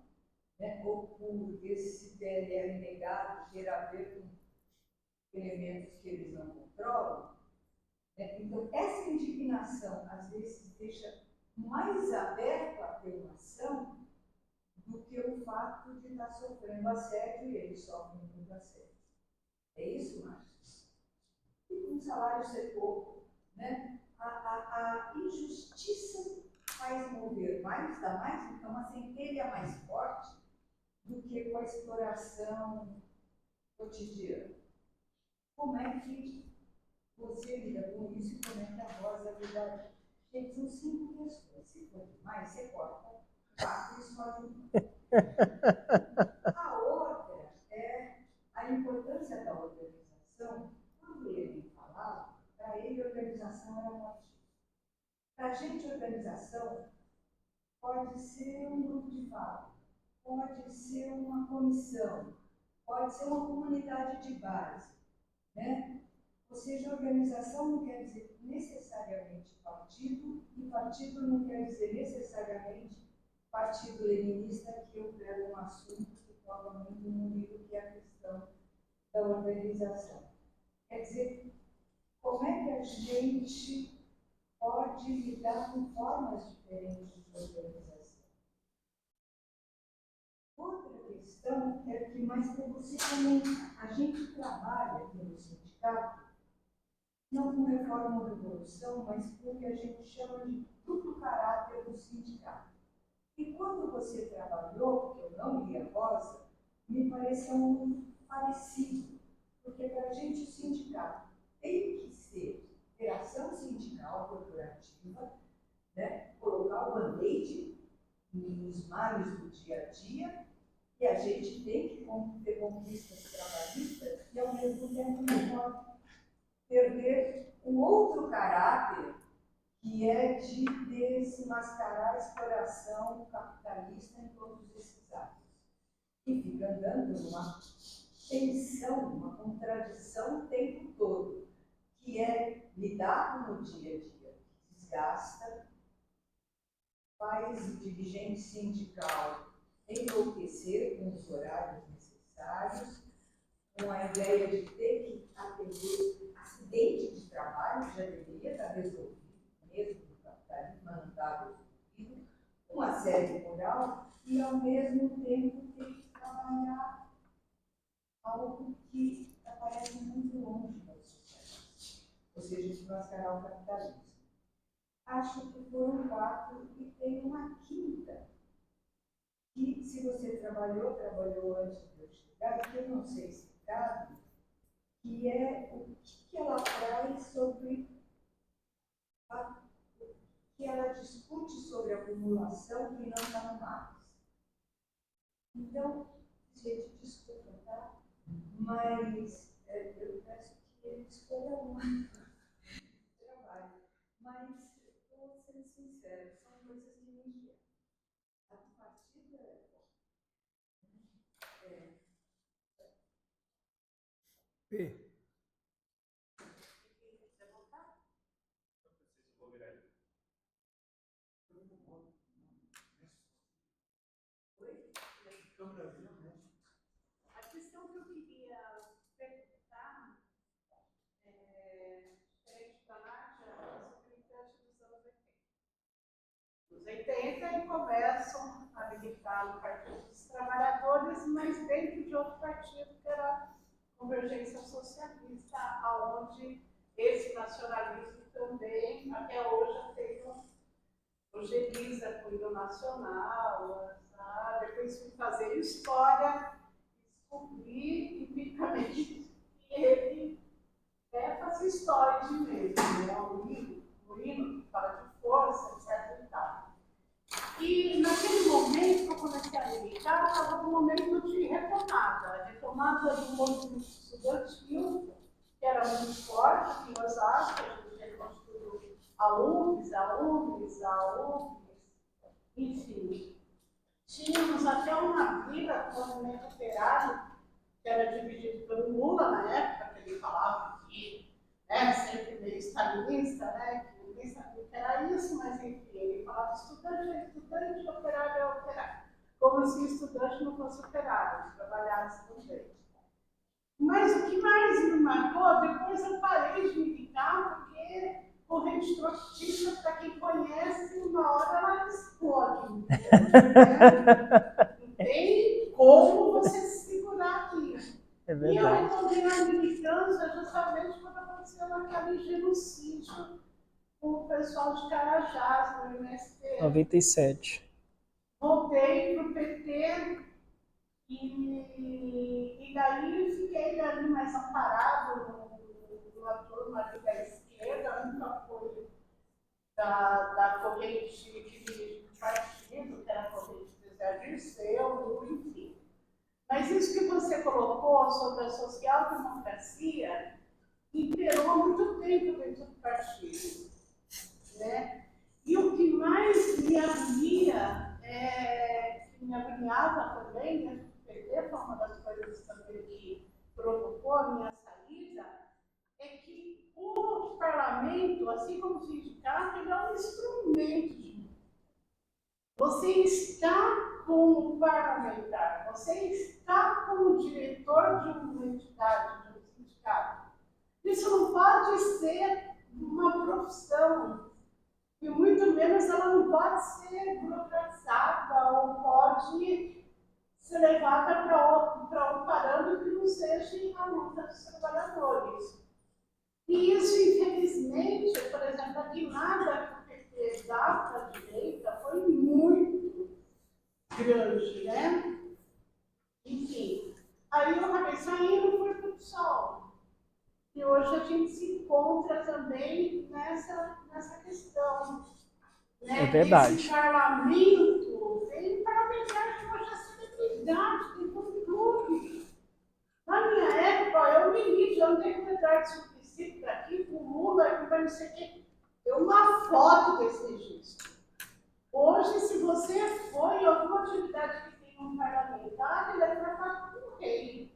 Speaker 3: né? Ou por esse PLR negado ter a ver com elementos que eles não controlam. Né? Então, essa indignação, às vezes, deixa mais aberto a ter uma ação do que o fato de estar sofrendo assédio, e eles sofrem muito assédio. É isso, Márcio? E com um salário ser pouco, né? A injustiça faz mover mais, dá mais, então uma centelha mais forte do que com a exploração cotidiana. Como é que você lida com isso e como é que a Rosa lidaria? Gente, são 5 questões. Se for demais, você corta 4 e escolhe uma. A outra é a importância da organização. Quando ele falava, para ele, organização era um ativo. Para a gente, organização pode ser um grupo de fala, pode ser uma comissão, pode ser uma comunidade de base, né? Ou seja, organização não quer dizer necessariamente partido, e partido não quer dizer necessariamente partido leninista, que eu pego um assunto que fala muito no livro, que é a questão da organização. Quer dizer, como é que a gente pode lidar com formas diferentes de organização? Outra questão é que, mais para você também, a gente trabalha aqui no sindicato, não com reforma ou revolução, mas com o que a gente chama de duplo caráter do sindicato. E quando você trabalhou, porque eu não li a Rosa, me pareceu muito parecido, porque para a gente o sindicato tem que ser operação sindical corporativa, né? Colocar o band-aid nos males do dia a dia, e a gente tem que ter conquistas trabalhistas e, ao mesmo tempo, não pode perder o outro caráter, que é de desmascarar a exploração capitalista em todos esses atos. E fica andando numa tensão, uma contradição o tempo todo, que é lidar no dia a dia, que desgasta, faz o dirigente sindical enlouquecer com os horários necessários, com a ideia de ter que atender acidente de trabalho, que já deveria estar resolvido, mesmo no capitalismo, mas não está resolvido, uma série moral, e ao mesmo tempo ter que trabalhar algo que aparece muito longe da sociedade, ou seja, desmascarar o capitalismo. Acho que foram 4 e tem uma quinta, que se você trabalhou antes de eu chegar, que eu não sei se cabe, que é o que ela traz sobre o que ela discute sobre a acumulação que não está no Marx. Então, gente, desculpa, tá? Mas eu peço que ele escolha uma trabalho. Mas, estou sendo sincero, são coisas que me inquietam. A do partido
Speaker 4: P.
Speaker 3: A questão que eu queria
Speaker 6: militar no Partido dos Trabalhadores, mas dentro de outro partido que era a Convergência Socialista, aonde esse nacionalismo também, até hoje, aceita o Gelisa com o hino nacional, depois fui fazer história, descobri empiricamente que ele faz história de mesmo, né? O hino que fala de força, etc. e tal. E naquele momento que eu comecei a militar, estava no momento de retomada do movimento estudantil, que era muito forte aqui em Osasco, a gente reconstruiu a UFES, enfim. Tínhamos até uma briga com o movimento operário, que era dividido pelo Lula na época, que ele falava que sempre meio stalinista, né, que ninguém sabia que era isso, mas enfim, ele falava estudante é estudante, operário é operário. Como se estudante não fosse operário, se trabalhasse também. Mas o que mais me marcou, depois eu parei de militar, porque corrente trotskista, para quem conhece, uma hora ela explode. Não tem como você se segurar aqui.
Speaker 2: É
Speaker 6: E eu
Speaker 2: verdade.
Speaker 6: retomei a militância justamente quando aconteceu aquele genocídio com o pessoal de Carajás, no MST.
Speaker 2: 97.
Speaker 6: Voltei para o PT e daí fiquei ali mais amparado numa turma ali da esquerda, nunca fui da corrente que dirige o partido, que era a corrente de Zé Dirceu, enfim. Mas isso que você colocou sobre a social-democracia imperou há muito tempo dentro do partido, né? E o que mais me agonia, que me agoniava também dentro do PT, foi uma das coisas também que provocou a minha saída, é que o parlamento, assim como o sindicato, ele é um instrumento de mundo. Você está como parlamentar, você está como diretor de uma entidade, de um sindicato. Isso não pode ser uma profissão, e muito menos ela não pode ser burocratizada ou pode ser levada para um parâmetro que não seja a luta dos trabalhadores. E isso, infelizmente, por exemplo, a guinada que o PT dá para a direita foi muito grande, né? Enfim, aí eu acabei saindo e fui para o PSOL. E hoje a gente se encontra também nessa questão. Né?
Speaker 2: É verdade.
Speaker 6: Esse parlamento, tem parlamentar que hoje é celebridade, tem tudo. Na minha época, eu milito, eu andei com o Eduardo Suplicy daqui, com o Lula, com não sei o quê. Deu uma foto desse registro. Hoje, se você for em alguma atividade que tem um parlamentar, ele é tratado como rei.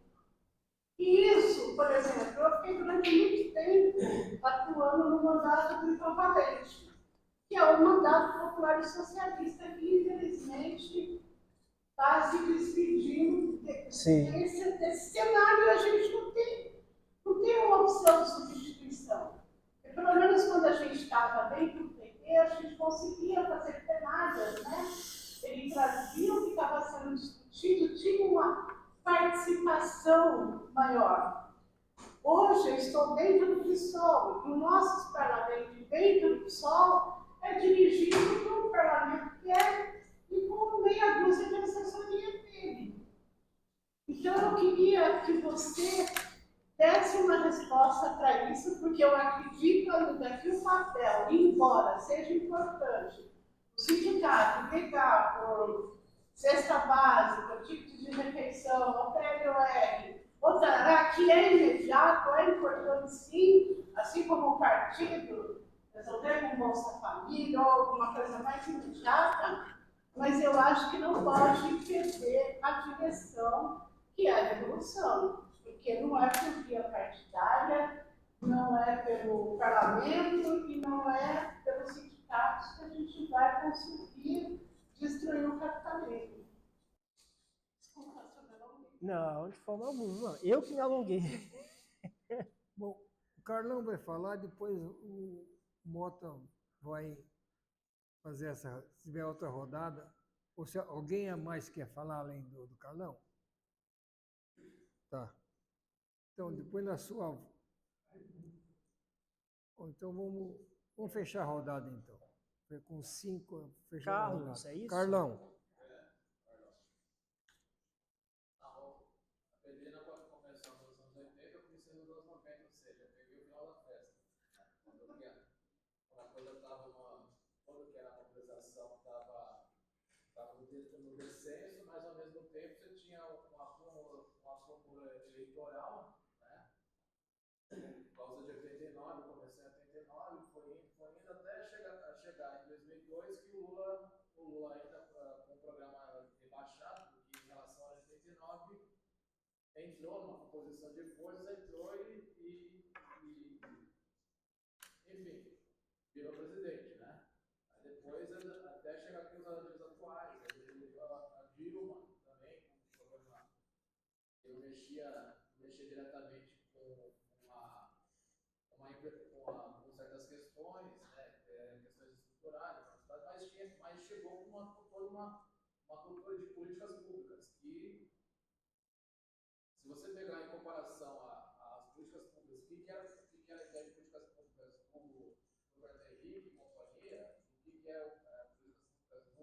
Speaker 6: E isso, por exemplo, eu fiquei durante muito tempo atuando no mandato do Ivan Valente, que é o mandato popular e socialista que, infelizmente, está se despedindo desse cenário. A gente não tem uma opção de substituição. E, pelo menos quando a gente estava dentro do PT, a gente conseguia fazer plenárias, né? Ele trazia o que estava sendo discutido, tinha uma participação maior. Hoje eu estou dentro do PSOL, e o nosso parlamento dentro do PSOL é dirigido por um parlamento que e com meia dúzia de assessoria dele. Então eu queria que você desse uma resposta para isso, porque eu acredito ainda que o papel, embora seja importante, o sindicato pegar por cesta básica, ticket de refeição, OPLOR, que é imediato, é importante sim, assim como o partido, resolver com Bolsa Família ou alguma coisa mais imediata, mas eu acho que não pode perder a direção que é a revolução, porque não é por via partidária, não é pelo parlamento e não é pelos sindicatos que a gente vai conseguir destruir o capitalismo. Desculpa, se eu me alonguei.
Speaker 2: Não, de forma alguma. Eu que me alonguei.
Speaker 4: Bom, o Carlão vai falar, depois o Mota vai fazer se tiver outra rodada, Ou se alguém a mais quer falar além do Carlão? Tá. Então, depois na sua. Então, vamos fechar a rodada, então. Foi com 5, fechando a rodada.
Speaker 2: Carlos, é isso?
Speaker 4: Carlão.
Speaker 7: Aprendi na convenção dos anos 80, eu comecei nos anos 90, ou seja, eu peguei o final da festa. Quando a coisa estava quando que era a mobilização estava no descenso, mas ao mesmo tempo você tinha um acúmulo eleitoral, né? Por causa de 89, eu comecei em 89, foi indo até chegar em 2002 que o Lula ainda com o programa rebaixado, porque em relação a 89 entrou numa composição de forças, entrou enfim, virou presidente, né? Aí depois, até chegar aqui os dias atuais, a Dilma também, com um programa que não mexia diretamente com certas questões, né? Questões estruturais, mas chegou com toda uma cultura de políticas públicas que, se você pegar em comparação às políticas públicas, o que era a ideia de políticas públicas no governo Henrique e companhia, e o que é políticas públicas no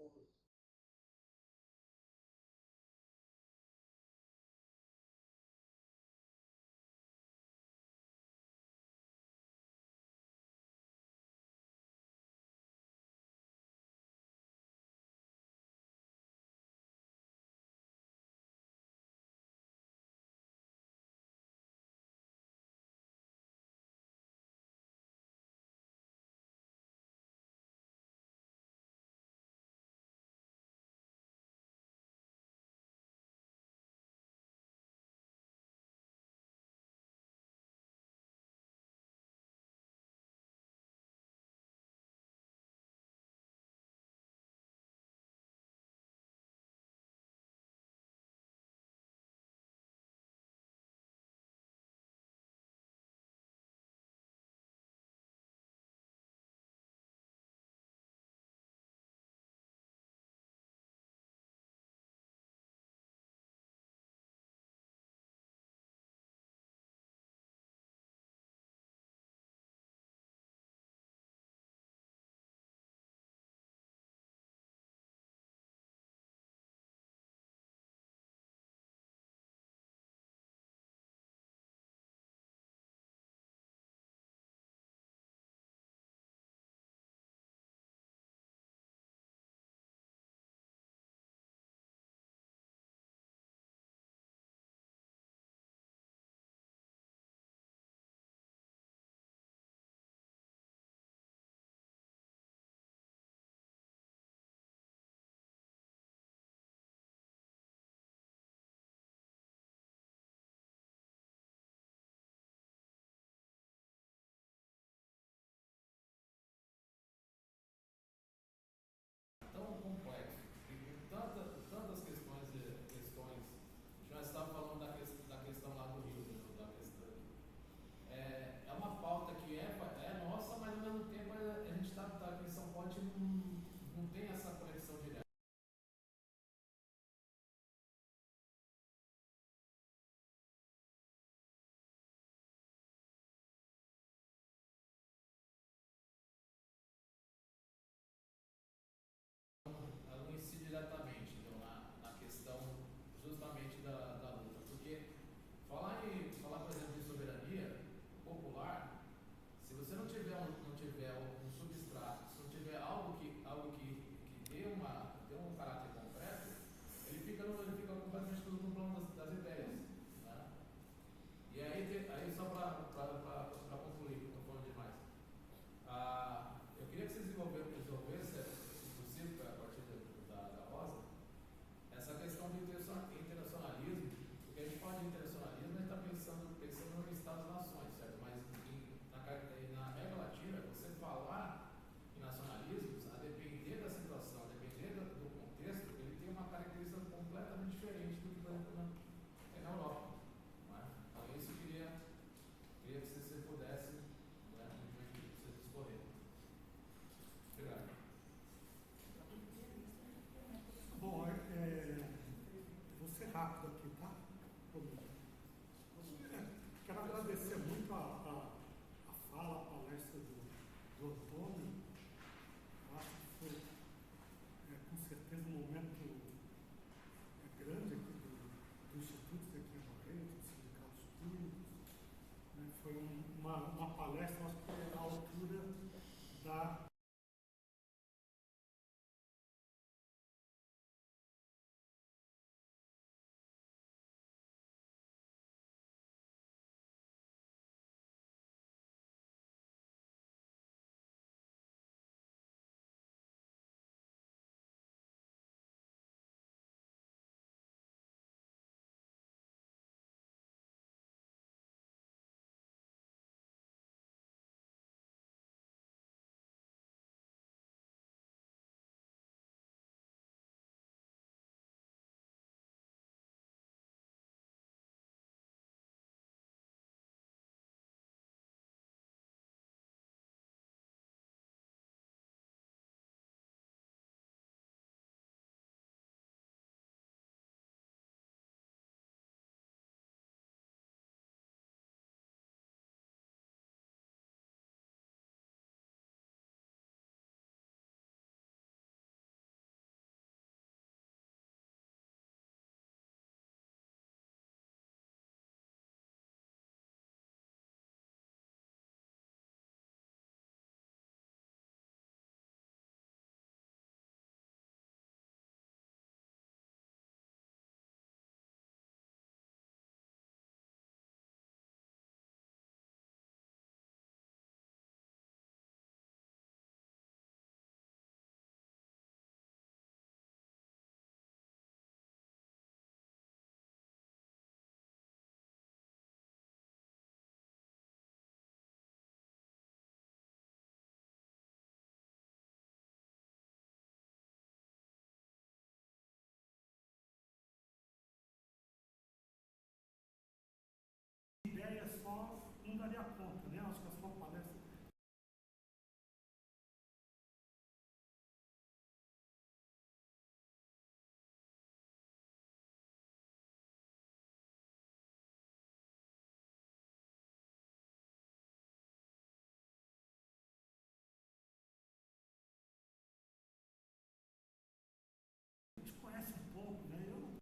Speaker 8: conhece um pouco, né? Eu não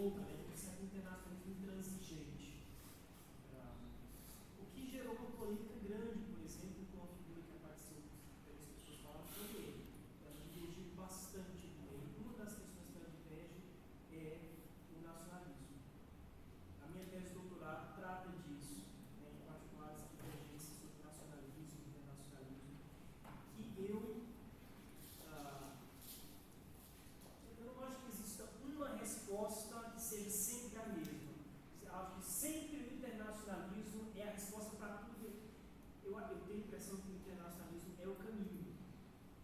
Speaker 9: louca, né, de um certo internacionalismo intransigente. O que gerou uma polêmica grande, por exemplo, com a figura que apareceu, que as pessoas falaram, foi ele. Ela divergiu bastante com ele. Uma das questões que ela diverge é o nacionalismo. A minha tese de doutorado trata disso, né, em particular essa divergência sobre nacionalismo e internacionalismo, que eu não acho que exista uma resposta que seja sempre a mesma. Eu acho que sempre o internacionalismo é a resposta para tudo. Eu tenho a impressão que o internacionalismo é o caminho.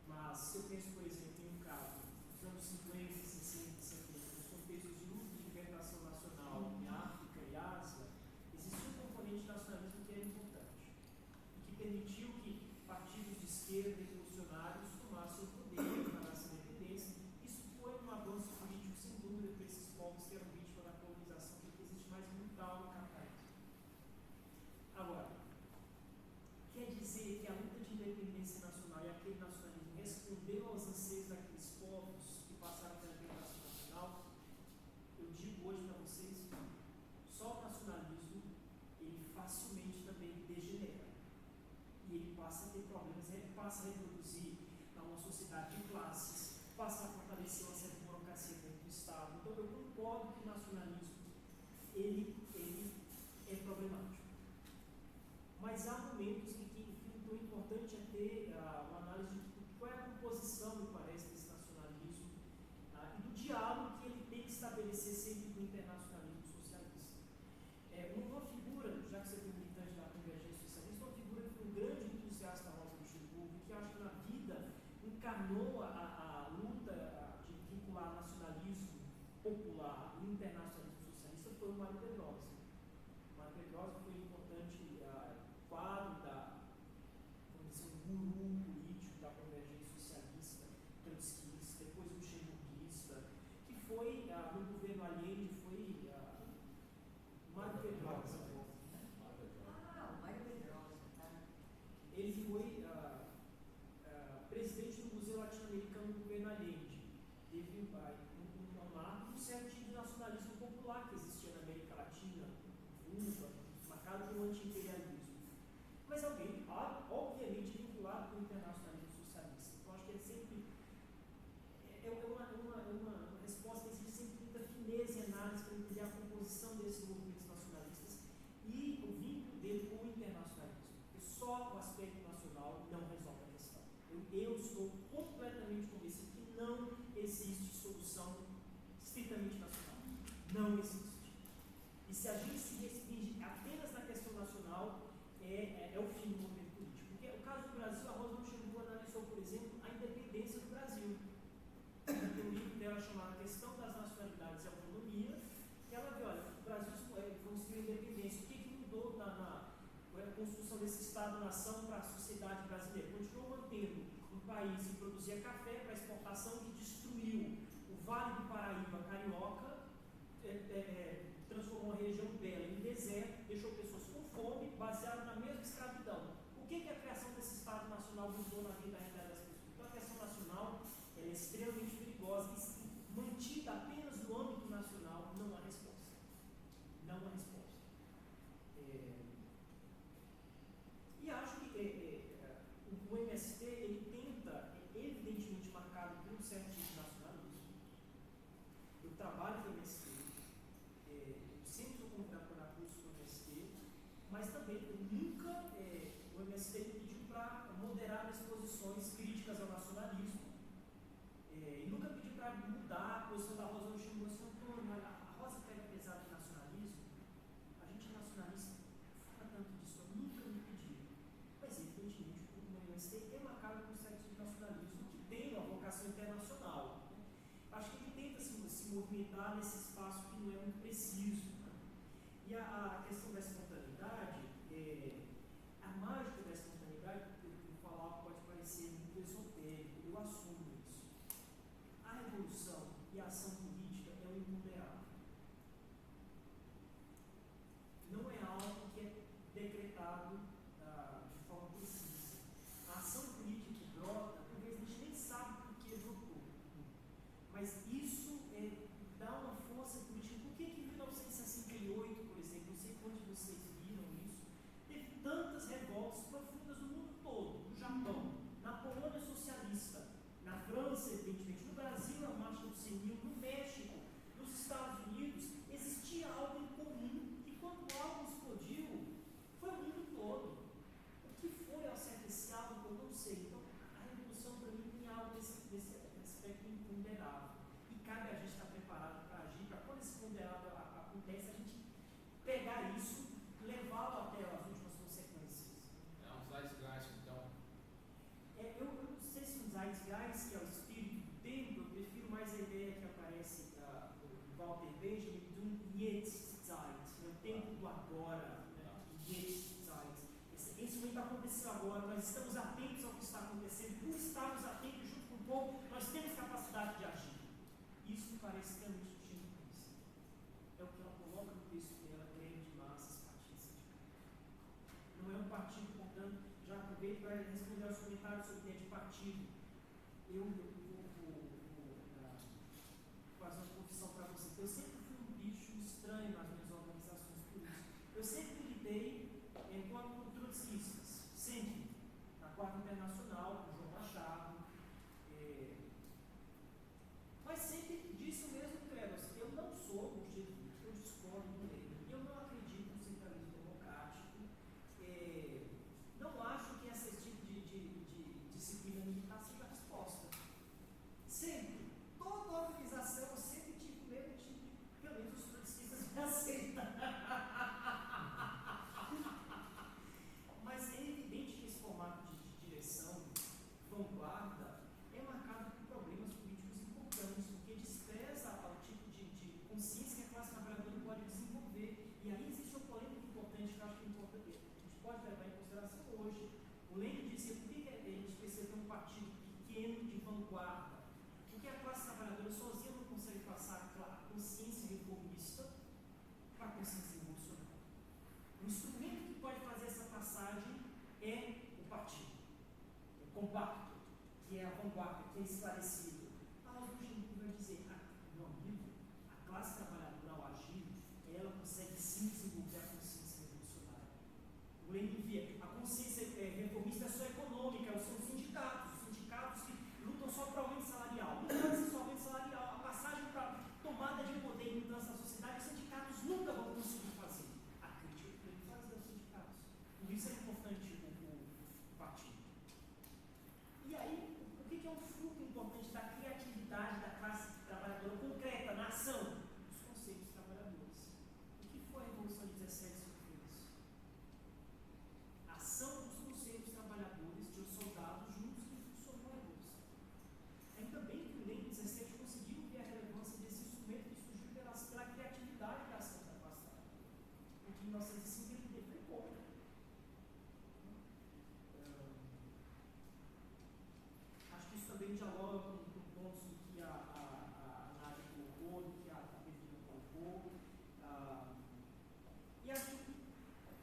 Speaker 9: Mas se eu penso, por exemplo, em um caso dos anos 50, 60, 70, nos contextos de luta de libertação nacional em África e Ásia, existia um componente de nacionalismo que era importante e que permitiu que partidos de esquerda revolucionários tomassem o poder, declarassem a independência. Isso foi um avanço político, sem dúvida, para esses povos que eram vítimas da colonização, porque existe mais brutal no capitalismo. Agora, quer dizer que a luta de independência nacional e aquele nacionalismo respondeu aos anseios daqueles povos que passaram pela libertação nacional? Eu digo hoje para vocês, só o nacionalismo, ele facilmente também degenera. E ele passa a ter problemas, ele passa a reproduzir uma sociedade de classes, passa a fortalecer uma certa burocracia dentro do Estado. Então eu concordo que o nacionalismo, ele é problemático. Mas há momentos em que o importante é ter uma análise de qual é a composição, me parece, desse nacionalismo e do diálogo que ele tem que estabelecer sempre com o internacionalismo socialista. Uma figura, já que você foi militante da convergência socialista, uma figura que foi um grande entusiasta da Rosa Luxemburgo, que acho que na vida encarnou a luta de vincular nacionalismo popular e internacionalismo socialista, foi o Mário Pedrosa. O Mário Pedrosa foi um importante quadro vamos dizer, um guru político da convergência socialista, trotskista, depois luxemburguista, que foi, no governo Allende, foi Mário Pedrosa.
Speaker 3: Ah, o Mário Pedrosa, tá?
Speaker 9: Ele foi presidente do Museu Latino-Americano do governo Allende. Teve um marco um certo tipo de nacionalismo popular que existia na América Latina, Cuba, marcado pelo anti-imperialismo. Mas alguém, obviamente, vinculado com o internacionalismo socialista. Então, acho que ele sempre uma resposta que exige sempre muita fineza e análise para entender a composição desses movimentos nacionalistas e o vínculo dele com o internacionalismo. Porque só o aspecto nacional não resolve a questão. Eu estou completamente convencido que não existe solução estritamente nacional. Não existe. E se a gente se restringe apenas na questão nacional, é o fim do movimento político. Porque o caso do Brasil, a Rosa Luxemburgo analisou, por exemplo, a independência do Brasil. Tem um livro dela chamado A Questão das Nacionalidades e Autonomia, que ela viu, olha, o Brasil construiu a independência. O que mudou na construção desse Estado-nação para a sociedade brasileira? Continuou mantendo um país que produzia café para exportação, que destruiu o Vale do Paraíba carioca, transformou a região bela em deserto, deixou pessoas com fome, baseado na mesma escravidão. O que a criação desse Estado Nacional mudou na vida da realidade das pessoas? Então, a questão nacional é extremamente perigosa e mantida apenas no âmbito nacional, não há resposta. Não há resposta. E acho que o MST, ele tenta, evidentemente marcado por um certo tipo de nacionalismo. Eu trabalho com o MST, sempre sou convidado para dar curso com o MST, mas também nunca o MST me pediu para moderar as posições críticas ao nacionalismo. E nunca pediu para mudar a posição da Rosa Luxemburgo. A Rosa pega pesado de nacionalismo, a gente é nacionalista, fala tanto disso, eu nunca me pedi. Mas evidentemente o MST é marcado por um certo tipo de nacionalismo que tem uma vocação internacional. Acho que ele tenta se movimentar nesse espaço que não é muito preciso. Né? E a questão da espontaneidade, a mágica da espontaneidade, eu falar pode parecer muito esotérico, eu assumo isso. A revolução e a ação política é o imponderável. Não é algo que é decretado de forma precisa. A ação política que brota, talvez a gente nem sabe por que brotou. Mas isso dá uma força política. Por tempo do agora, né? Esse momento aconteceu agora, nós estamos atentos ao que está acontecendo, por estarmos atentos junto com o povo, nós temos capacidade de agir. Isso me parece extremamente sutil com isso. É o que ela coloca no texto dela, greve de massas, partido sindical. Não é um partido, portanto, já aproveito para responder aos comentários sobre ideia de partido. Eu vou fazer uma confissão para você. Eu sempre fui um bicho estranho nas minhas organizações por isso. Eu sempre lidei com trotskistas, sempre. Na Quarta Internacional, com o João Machado. Mas sempre disse o mesmo credo. Eu não sou bolchevique, eu discordo do Lenin. Eu não acredito no centralismo democrático. Não acho que esse tipo de disciplina militar seja a resposta. Sempre. Toda organização eu sempre tive o mesmo tipo de. Pelo menos os trotskistas me aceitam. Mas é evidente que esse formato de direção, vanguarda, é marcado por problemas políticos importantes, porque despreza o tipo de consciência que a classe trabalhadora pode desenvolver. E aí existe uma polêmica importante que eu acho que é importante, a gente pode levar em consideração hoje. O Lenin dizia por que a gente precisa ter um partido pequeno de vanguarda? Porque a classe trabalhadora sozinha não consegue passar a consciência reformista para a consciência revolucionária. O instrumento que pode fazer essa passagem é o partido, o compacto, que é a vanguarda, que é esclarecido. A Luxemburgo vai dizer, meu amigo, a classe trabalhadora ao agir, ela consegue sim desenvolver a consciência revolucionária. O Lenin via, a consciência reformista é só econômica, são os sindicatos que lutam só para aumento salarial. Não pode ser só aumento salarial, a passagem para tomada de poder e mudança da sociedade, os sindicatos nunca vão conseguir fazer. A crítica que ele faz aos sindicatos. Por isso é importante o partido. E aí, o que é um fruto importante da criatividade da classe trabalhadora concreta, na ação? Os conceitos trabalhadores. O que foi a Revolução de 17 sobre isso? A ação dos conceitos trabalhadores de os soldados juntos que funcionou a Revolução. Ainda bem que o Lenin, em 17, conseguiu ver a relevância desse instrumento que surgiu pela criatividade da ação da classe trabalhadora. Porque em 1905 ele defendeu. Acho que isso também dialoga com pontos que a Nádia colocou, que a Virginia colocou. E acho que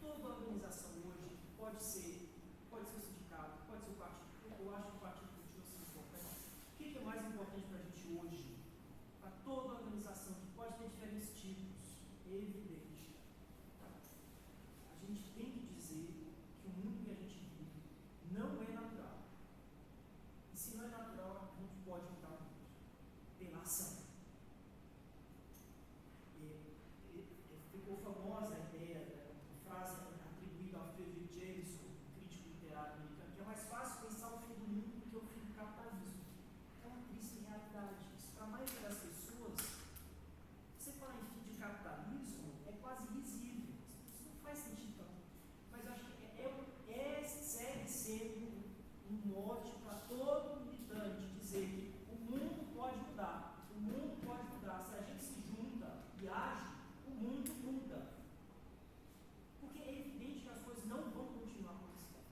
Speaker 9: toda organização hoje pode ser o sindicato, pode ser o partido. Eu acho que o partido continua sendo importante. O que é mais importante para a gente hoje? Para toda organização, que pode ter diferentes tipos, é evidente. A gente tem que dizer que o mundo que a gente vive não é natural. E se não é natural, a gente pode mudar o mundo pela ação. Ficou famosa a ideia, uma frase atribuída ao Frederick Jameson, crítico literário americano, que é mais fácil pensar o fim do mundo do que o fim do capitalismo. É uma triste realidade. Isso, para a maioria das pessoas, você falar em fim de capitalismo é quase risível. Isso não faz sentido tanto. Mas eu acho que segue sendo um mote para todo militante dizer que o mundo pode mudar. O mundo pode mudar. Se a gente se junta e age, o mundo muda. Porque é evidente que as coisas não vão continuar acontecendo.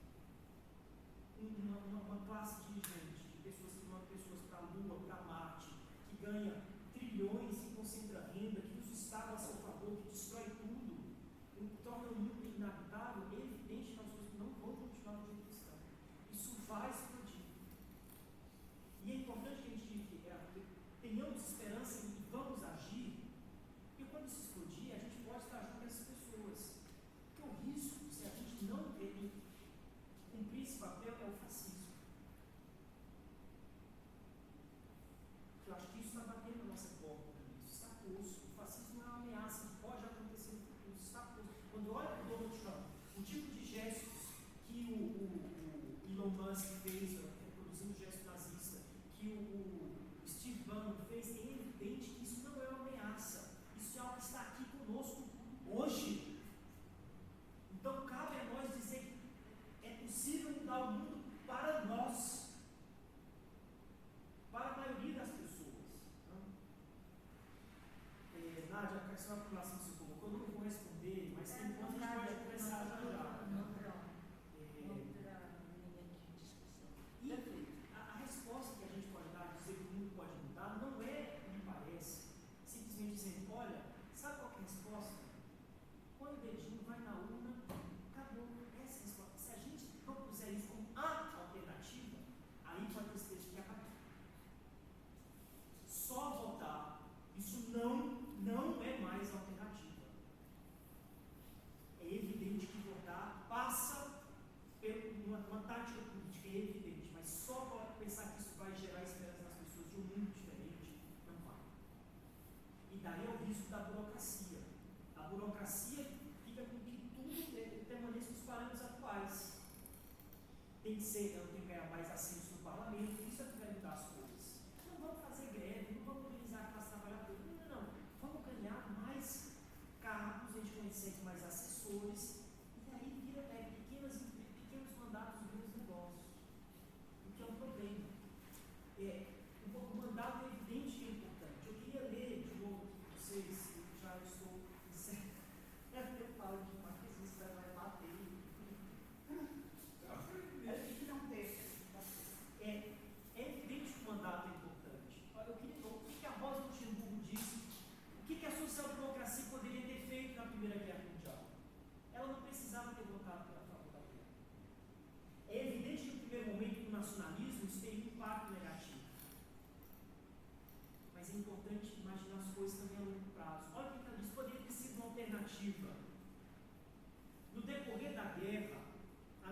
Speaker 9: Uma classe dirigente de pessoas que mandam pessoas para a Lua, para Marte, que ganha trilhões e concentra renda, que usa o Estado a seu favor, que destrói tudo, torna o mundo inabitável, é evidente que as coisas não vão continuar do jeito que estão. Isso vai explodir. E é importante que a gente tenhamos esperança e vamos agir, porque quando isso explodir, a gente pode estar junto com essas pessoas. Porque o risco, se a gente não cumprir esse papel, é o fascismo. Eu acho que isso está batendo na nossa porta também. Isso está posto. O fascismo é uma ameaça que pode acontecer no futuro. Isso está posto. Quando olha para o Donald Trump, o tipo de gestos que o Elon Musk fez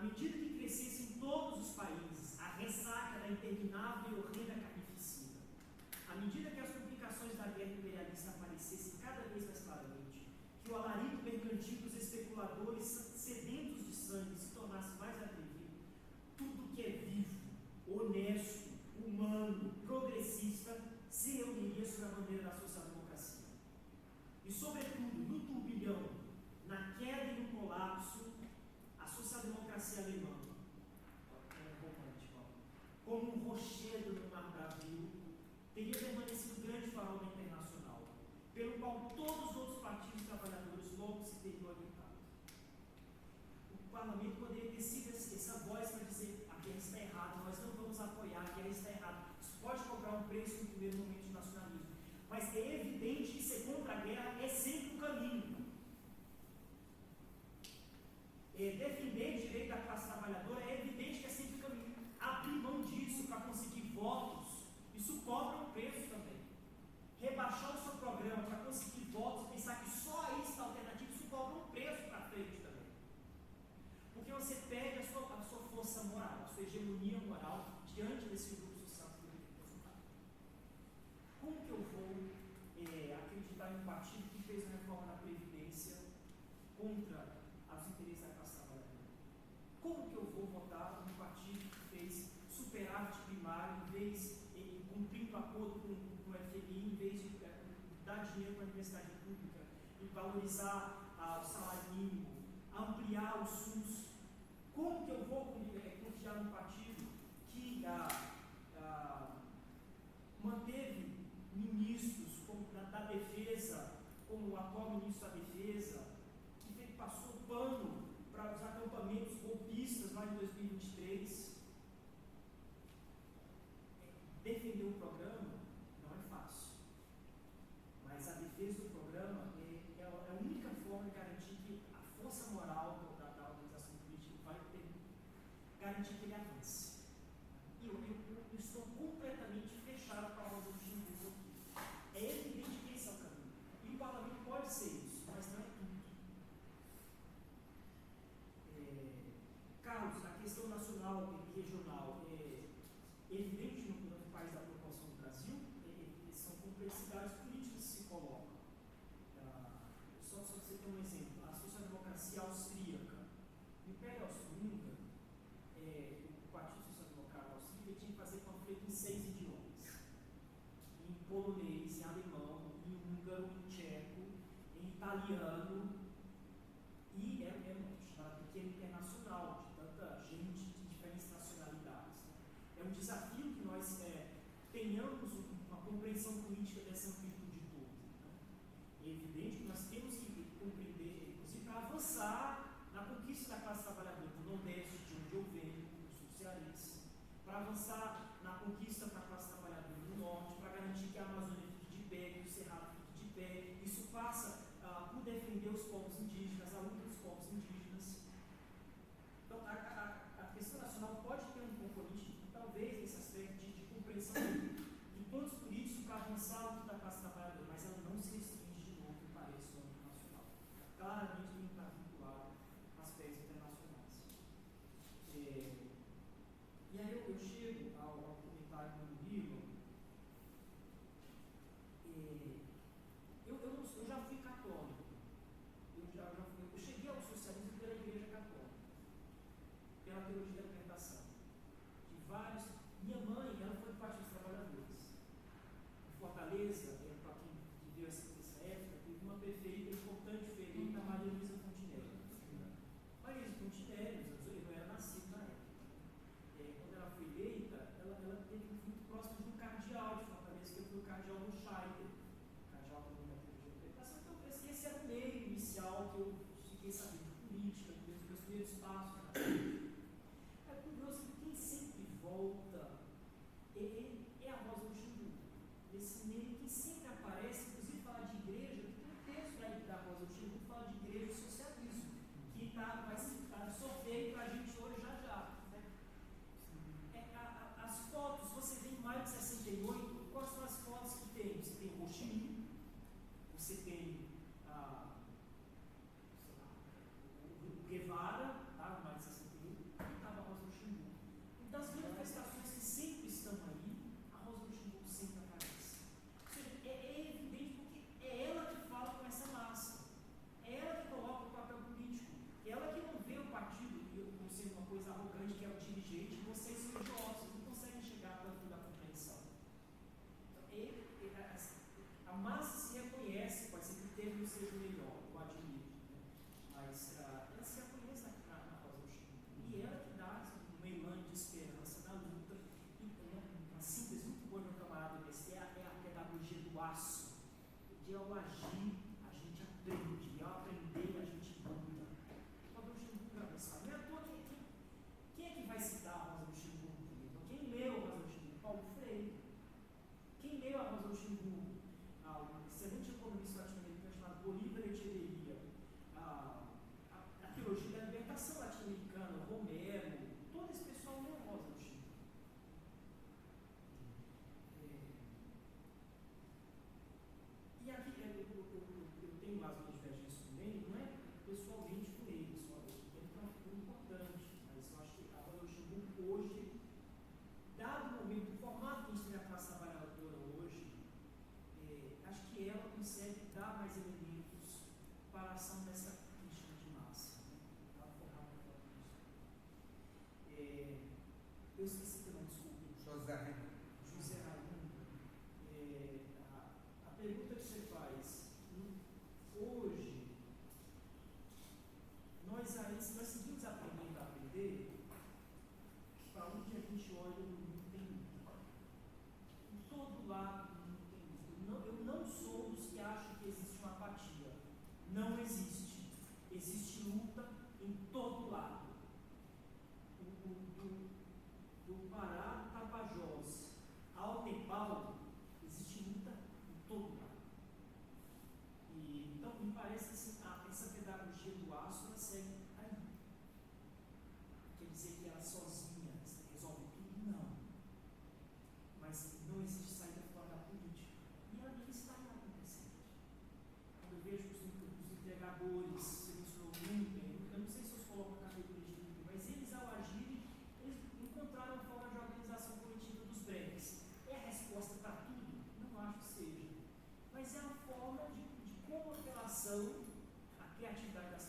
Speaker 9: medida que crescesse em todos os países a ressaca da interminável e horrenda carnificina, à medida que as complicações da guerra imperialista aparecessem cada vez mais claramente, que o alarido mercantil dos especuladores sedentos de sangue se tornasse mais atrevido, tudo que é vivo, honesto, humano, progressista, se reuniria sob a bandeira da social-democracia. E, sobretudo, no turbilhão, na queda e no colapso, a social-democracia alemã, como um rochedo no mar Brasil, teria permanecido grande farol da internacional, pelo qual todos os outros partidos trabalhadores logo se teriam orientado. O parlamento poderia ter sido essa voz para dizer: a guerra está errada, nós não vamos apoiar, a guerra está errada. Isso pode cobrar um preço no primeiro momento de nacionalismo, mas é evidente que ser contra a guerra é sempre o caminho. Defender o direito da classe trabalhadora é evidente que é sempre o caminho. Abrir mão disso para conseguir votos, isso cobra um preço também. Rebaixar o seu programa para conseguir votos, pensar que só aí está a alternativa, isso cobra um preço para frente também. Porque você perde a sua força moral, a sua hegemonia moral diante desse grupo social que você tem representado. Como que eu vou acreditar em um partido que fez uma reforma da Previdência contra os interesses da classe trabalhadora? Como que eu vou votar num partido que fez superávit primário, em vez de cumprindo acordo com o FMI, em vez de dar dinheiro para a universidade pública, e valorizar o salário mínimo, ampliar o SUS? Como que eu vou confiar num partido que manteve ministros da defesa, como o atual ministro da defesa, que passou pano para os acampamentos golpistas lá em 2023? Defender o programa não é fácil, mas a defesa do programa é a única forma de garantir que a força moral da organização política vai garantir que ele avance. E eu estou completamente fechado para a ordem de Luxemburgo aqui. É evidente que esse é o caminho. E o parlamento pode ser isso, mas não é tudo. Carlos, a questão nacional e regional é evidente no país da proporção do Brasil, são complexidades políticas que se colocam. Só para você ter um exemplo, a social-democracia austríaca, no Império Austro-Húngaro, o Partido Social-Democrata Austríaco tinha que fazer panfleto em 6 idiomas: em polonês, em alemão, em húngaro, em tcheco, em italiano, e é chamada pequena internacional, de tanta gente de diferentes nacionalidades. É um desafio que nós tenhamos uma compreensão política dessa amplitude toda. É evidente que nós temos que compreender, inclusive para avançar na conquista da classe trabalhadora do Nordeste, de onde eu venho, do sul cearense, para avançar na conquista para a classe trabalhadora do Norte, para garantir que a Amazônia fique de pé, que o Cerrado fique de pé. Isso passa por defender os povos indígenas, a luta dos povos indígenas. Então, a questão nacional pode ter um componente, talvez, nesse aspecto de compreensão de pontos políticos para avançar a luta da classe trabalhadora, mas ela não se restringe, de novo, me parece, ao âmbito nacional. Claramente tem que estar vinculado às aspectos internacionais. E aí eu chego ao comentário do Murilo. Eu já fui católico. Eu cheguei ao socialismo pela Igreja Católica, pela teologia da libertação. Minha mãe, ela foi do Partido dos Trabalhadores. Em Fortaleza, para quem viveu essa época, teve uma prefeita importante, foi eleita, a Maria Luísa Fontinelli. Maria Luísa Fontinelli, eu era nascido na época. Quando ela foi eleita, ela teve muito próximo de um cardeal de Fortaleza, que foi o cardeal Scheider, cardeal da teologia da libertação. Então, esse era o meio inicial que eu fiquei sabendo de política, dos meus primeiros passos na política. É curioso que quem sempre volta é a Rosa Luxemburgo. Esse meio que sempre aparece, inclusive fala de igreja, tem um texto aí da Rosa Luxemburgo que fala de igreja e socialismo, que vai citar sorteio para a gente hoje já. Né? As fotos, você vê em maio de 68, quais são as fotos que tem? Você tem Ho Chi Minh, você tem melhor, eu admito, né? Mas ela se reconhece na Rosa Luxemburgo. E ela que dá uma imã de esperança na luta. E uma síntese muito boa do meu camarada desse é a pedagogia do aço. De ao agir, a gente aprende, e ao aprender, a gente muda. A Rosa Luxemburgo era isso. Não é à toa quem é que vai citar a Rosa Luxemburgo comigo? Quem leu a Rosa Luxemburgo? Paulo Freire. Quem leu a Rosa Luxemburgo? Um excelente economista latino-americano chamado Bolívar Echeverria. A teologia da libertação latino-americana, Romero, todo esse pessoal leu a Rosa Luxemburgo. E aqui eu tenho mais uma divergência com ele, não é pessoalmente com ele, só ele é uma figura importante, mas eu acho que a Rosa Luxemburgo hoje, dado o momento, o formato que a gente tem a classe trabalhadora hoje, acho que ela consegue dar mais elementos para a ação dessa crítica de massa. Ela formada pela eu esqueci também, desculpe.
Speaker 10: José Raimundo.
Speaker 9: José Raimundo. A pergunta que você faz, hoje, nós seguimos aprendendo a aprender, para onde a gente olha no mundo tem luta. Em todo lado do mundo tem luta. Eu não sou dos que acham que existe uma apatia. Não existe. Existe luta em todo lado. Do Pará, do Tapajós ao Nepal, existe luta em todo lado. Então, me parece que essa pedagogia do aço, ela segue aí. Quer dizer que ela sozinha resolve tudo? Não. Mas não existe saída fora da política. E ela está acontecendo. Quando eu vejo os entregadores, você mencionou muito bem, eu não sei se vocês colocam a categoria de grupo, mas eles, ao agirem, eles encontraram a forma de organização coletiva dos breves. É a resposta para tudo? Não acho que seja. Mas é a forma de como a relação, a criatividade das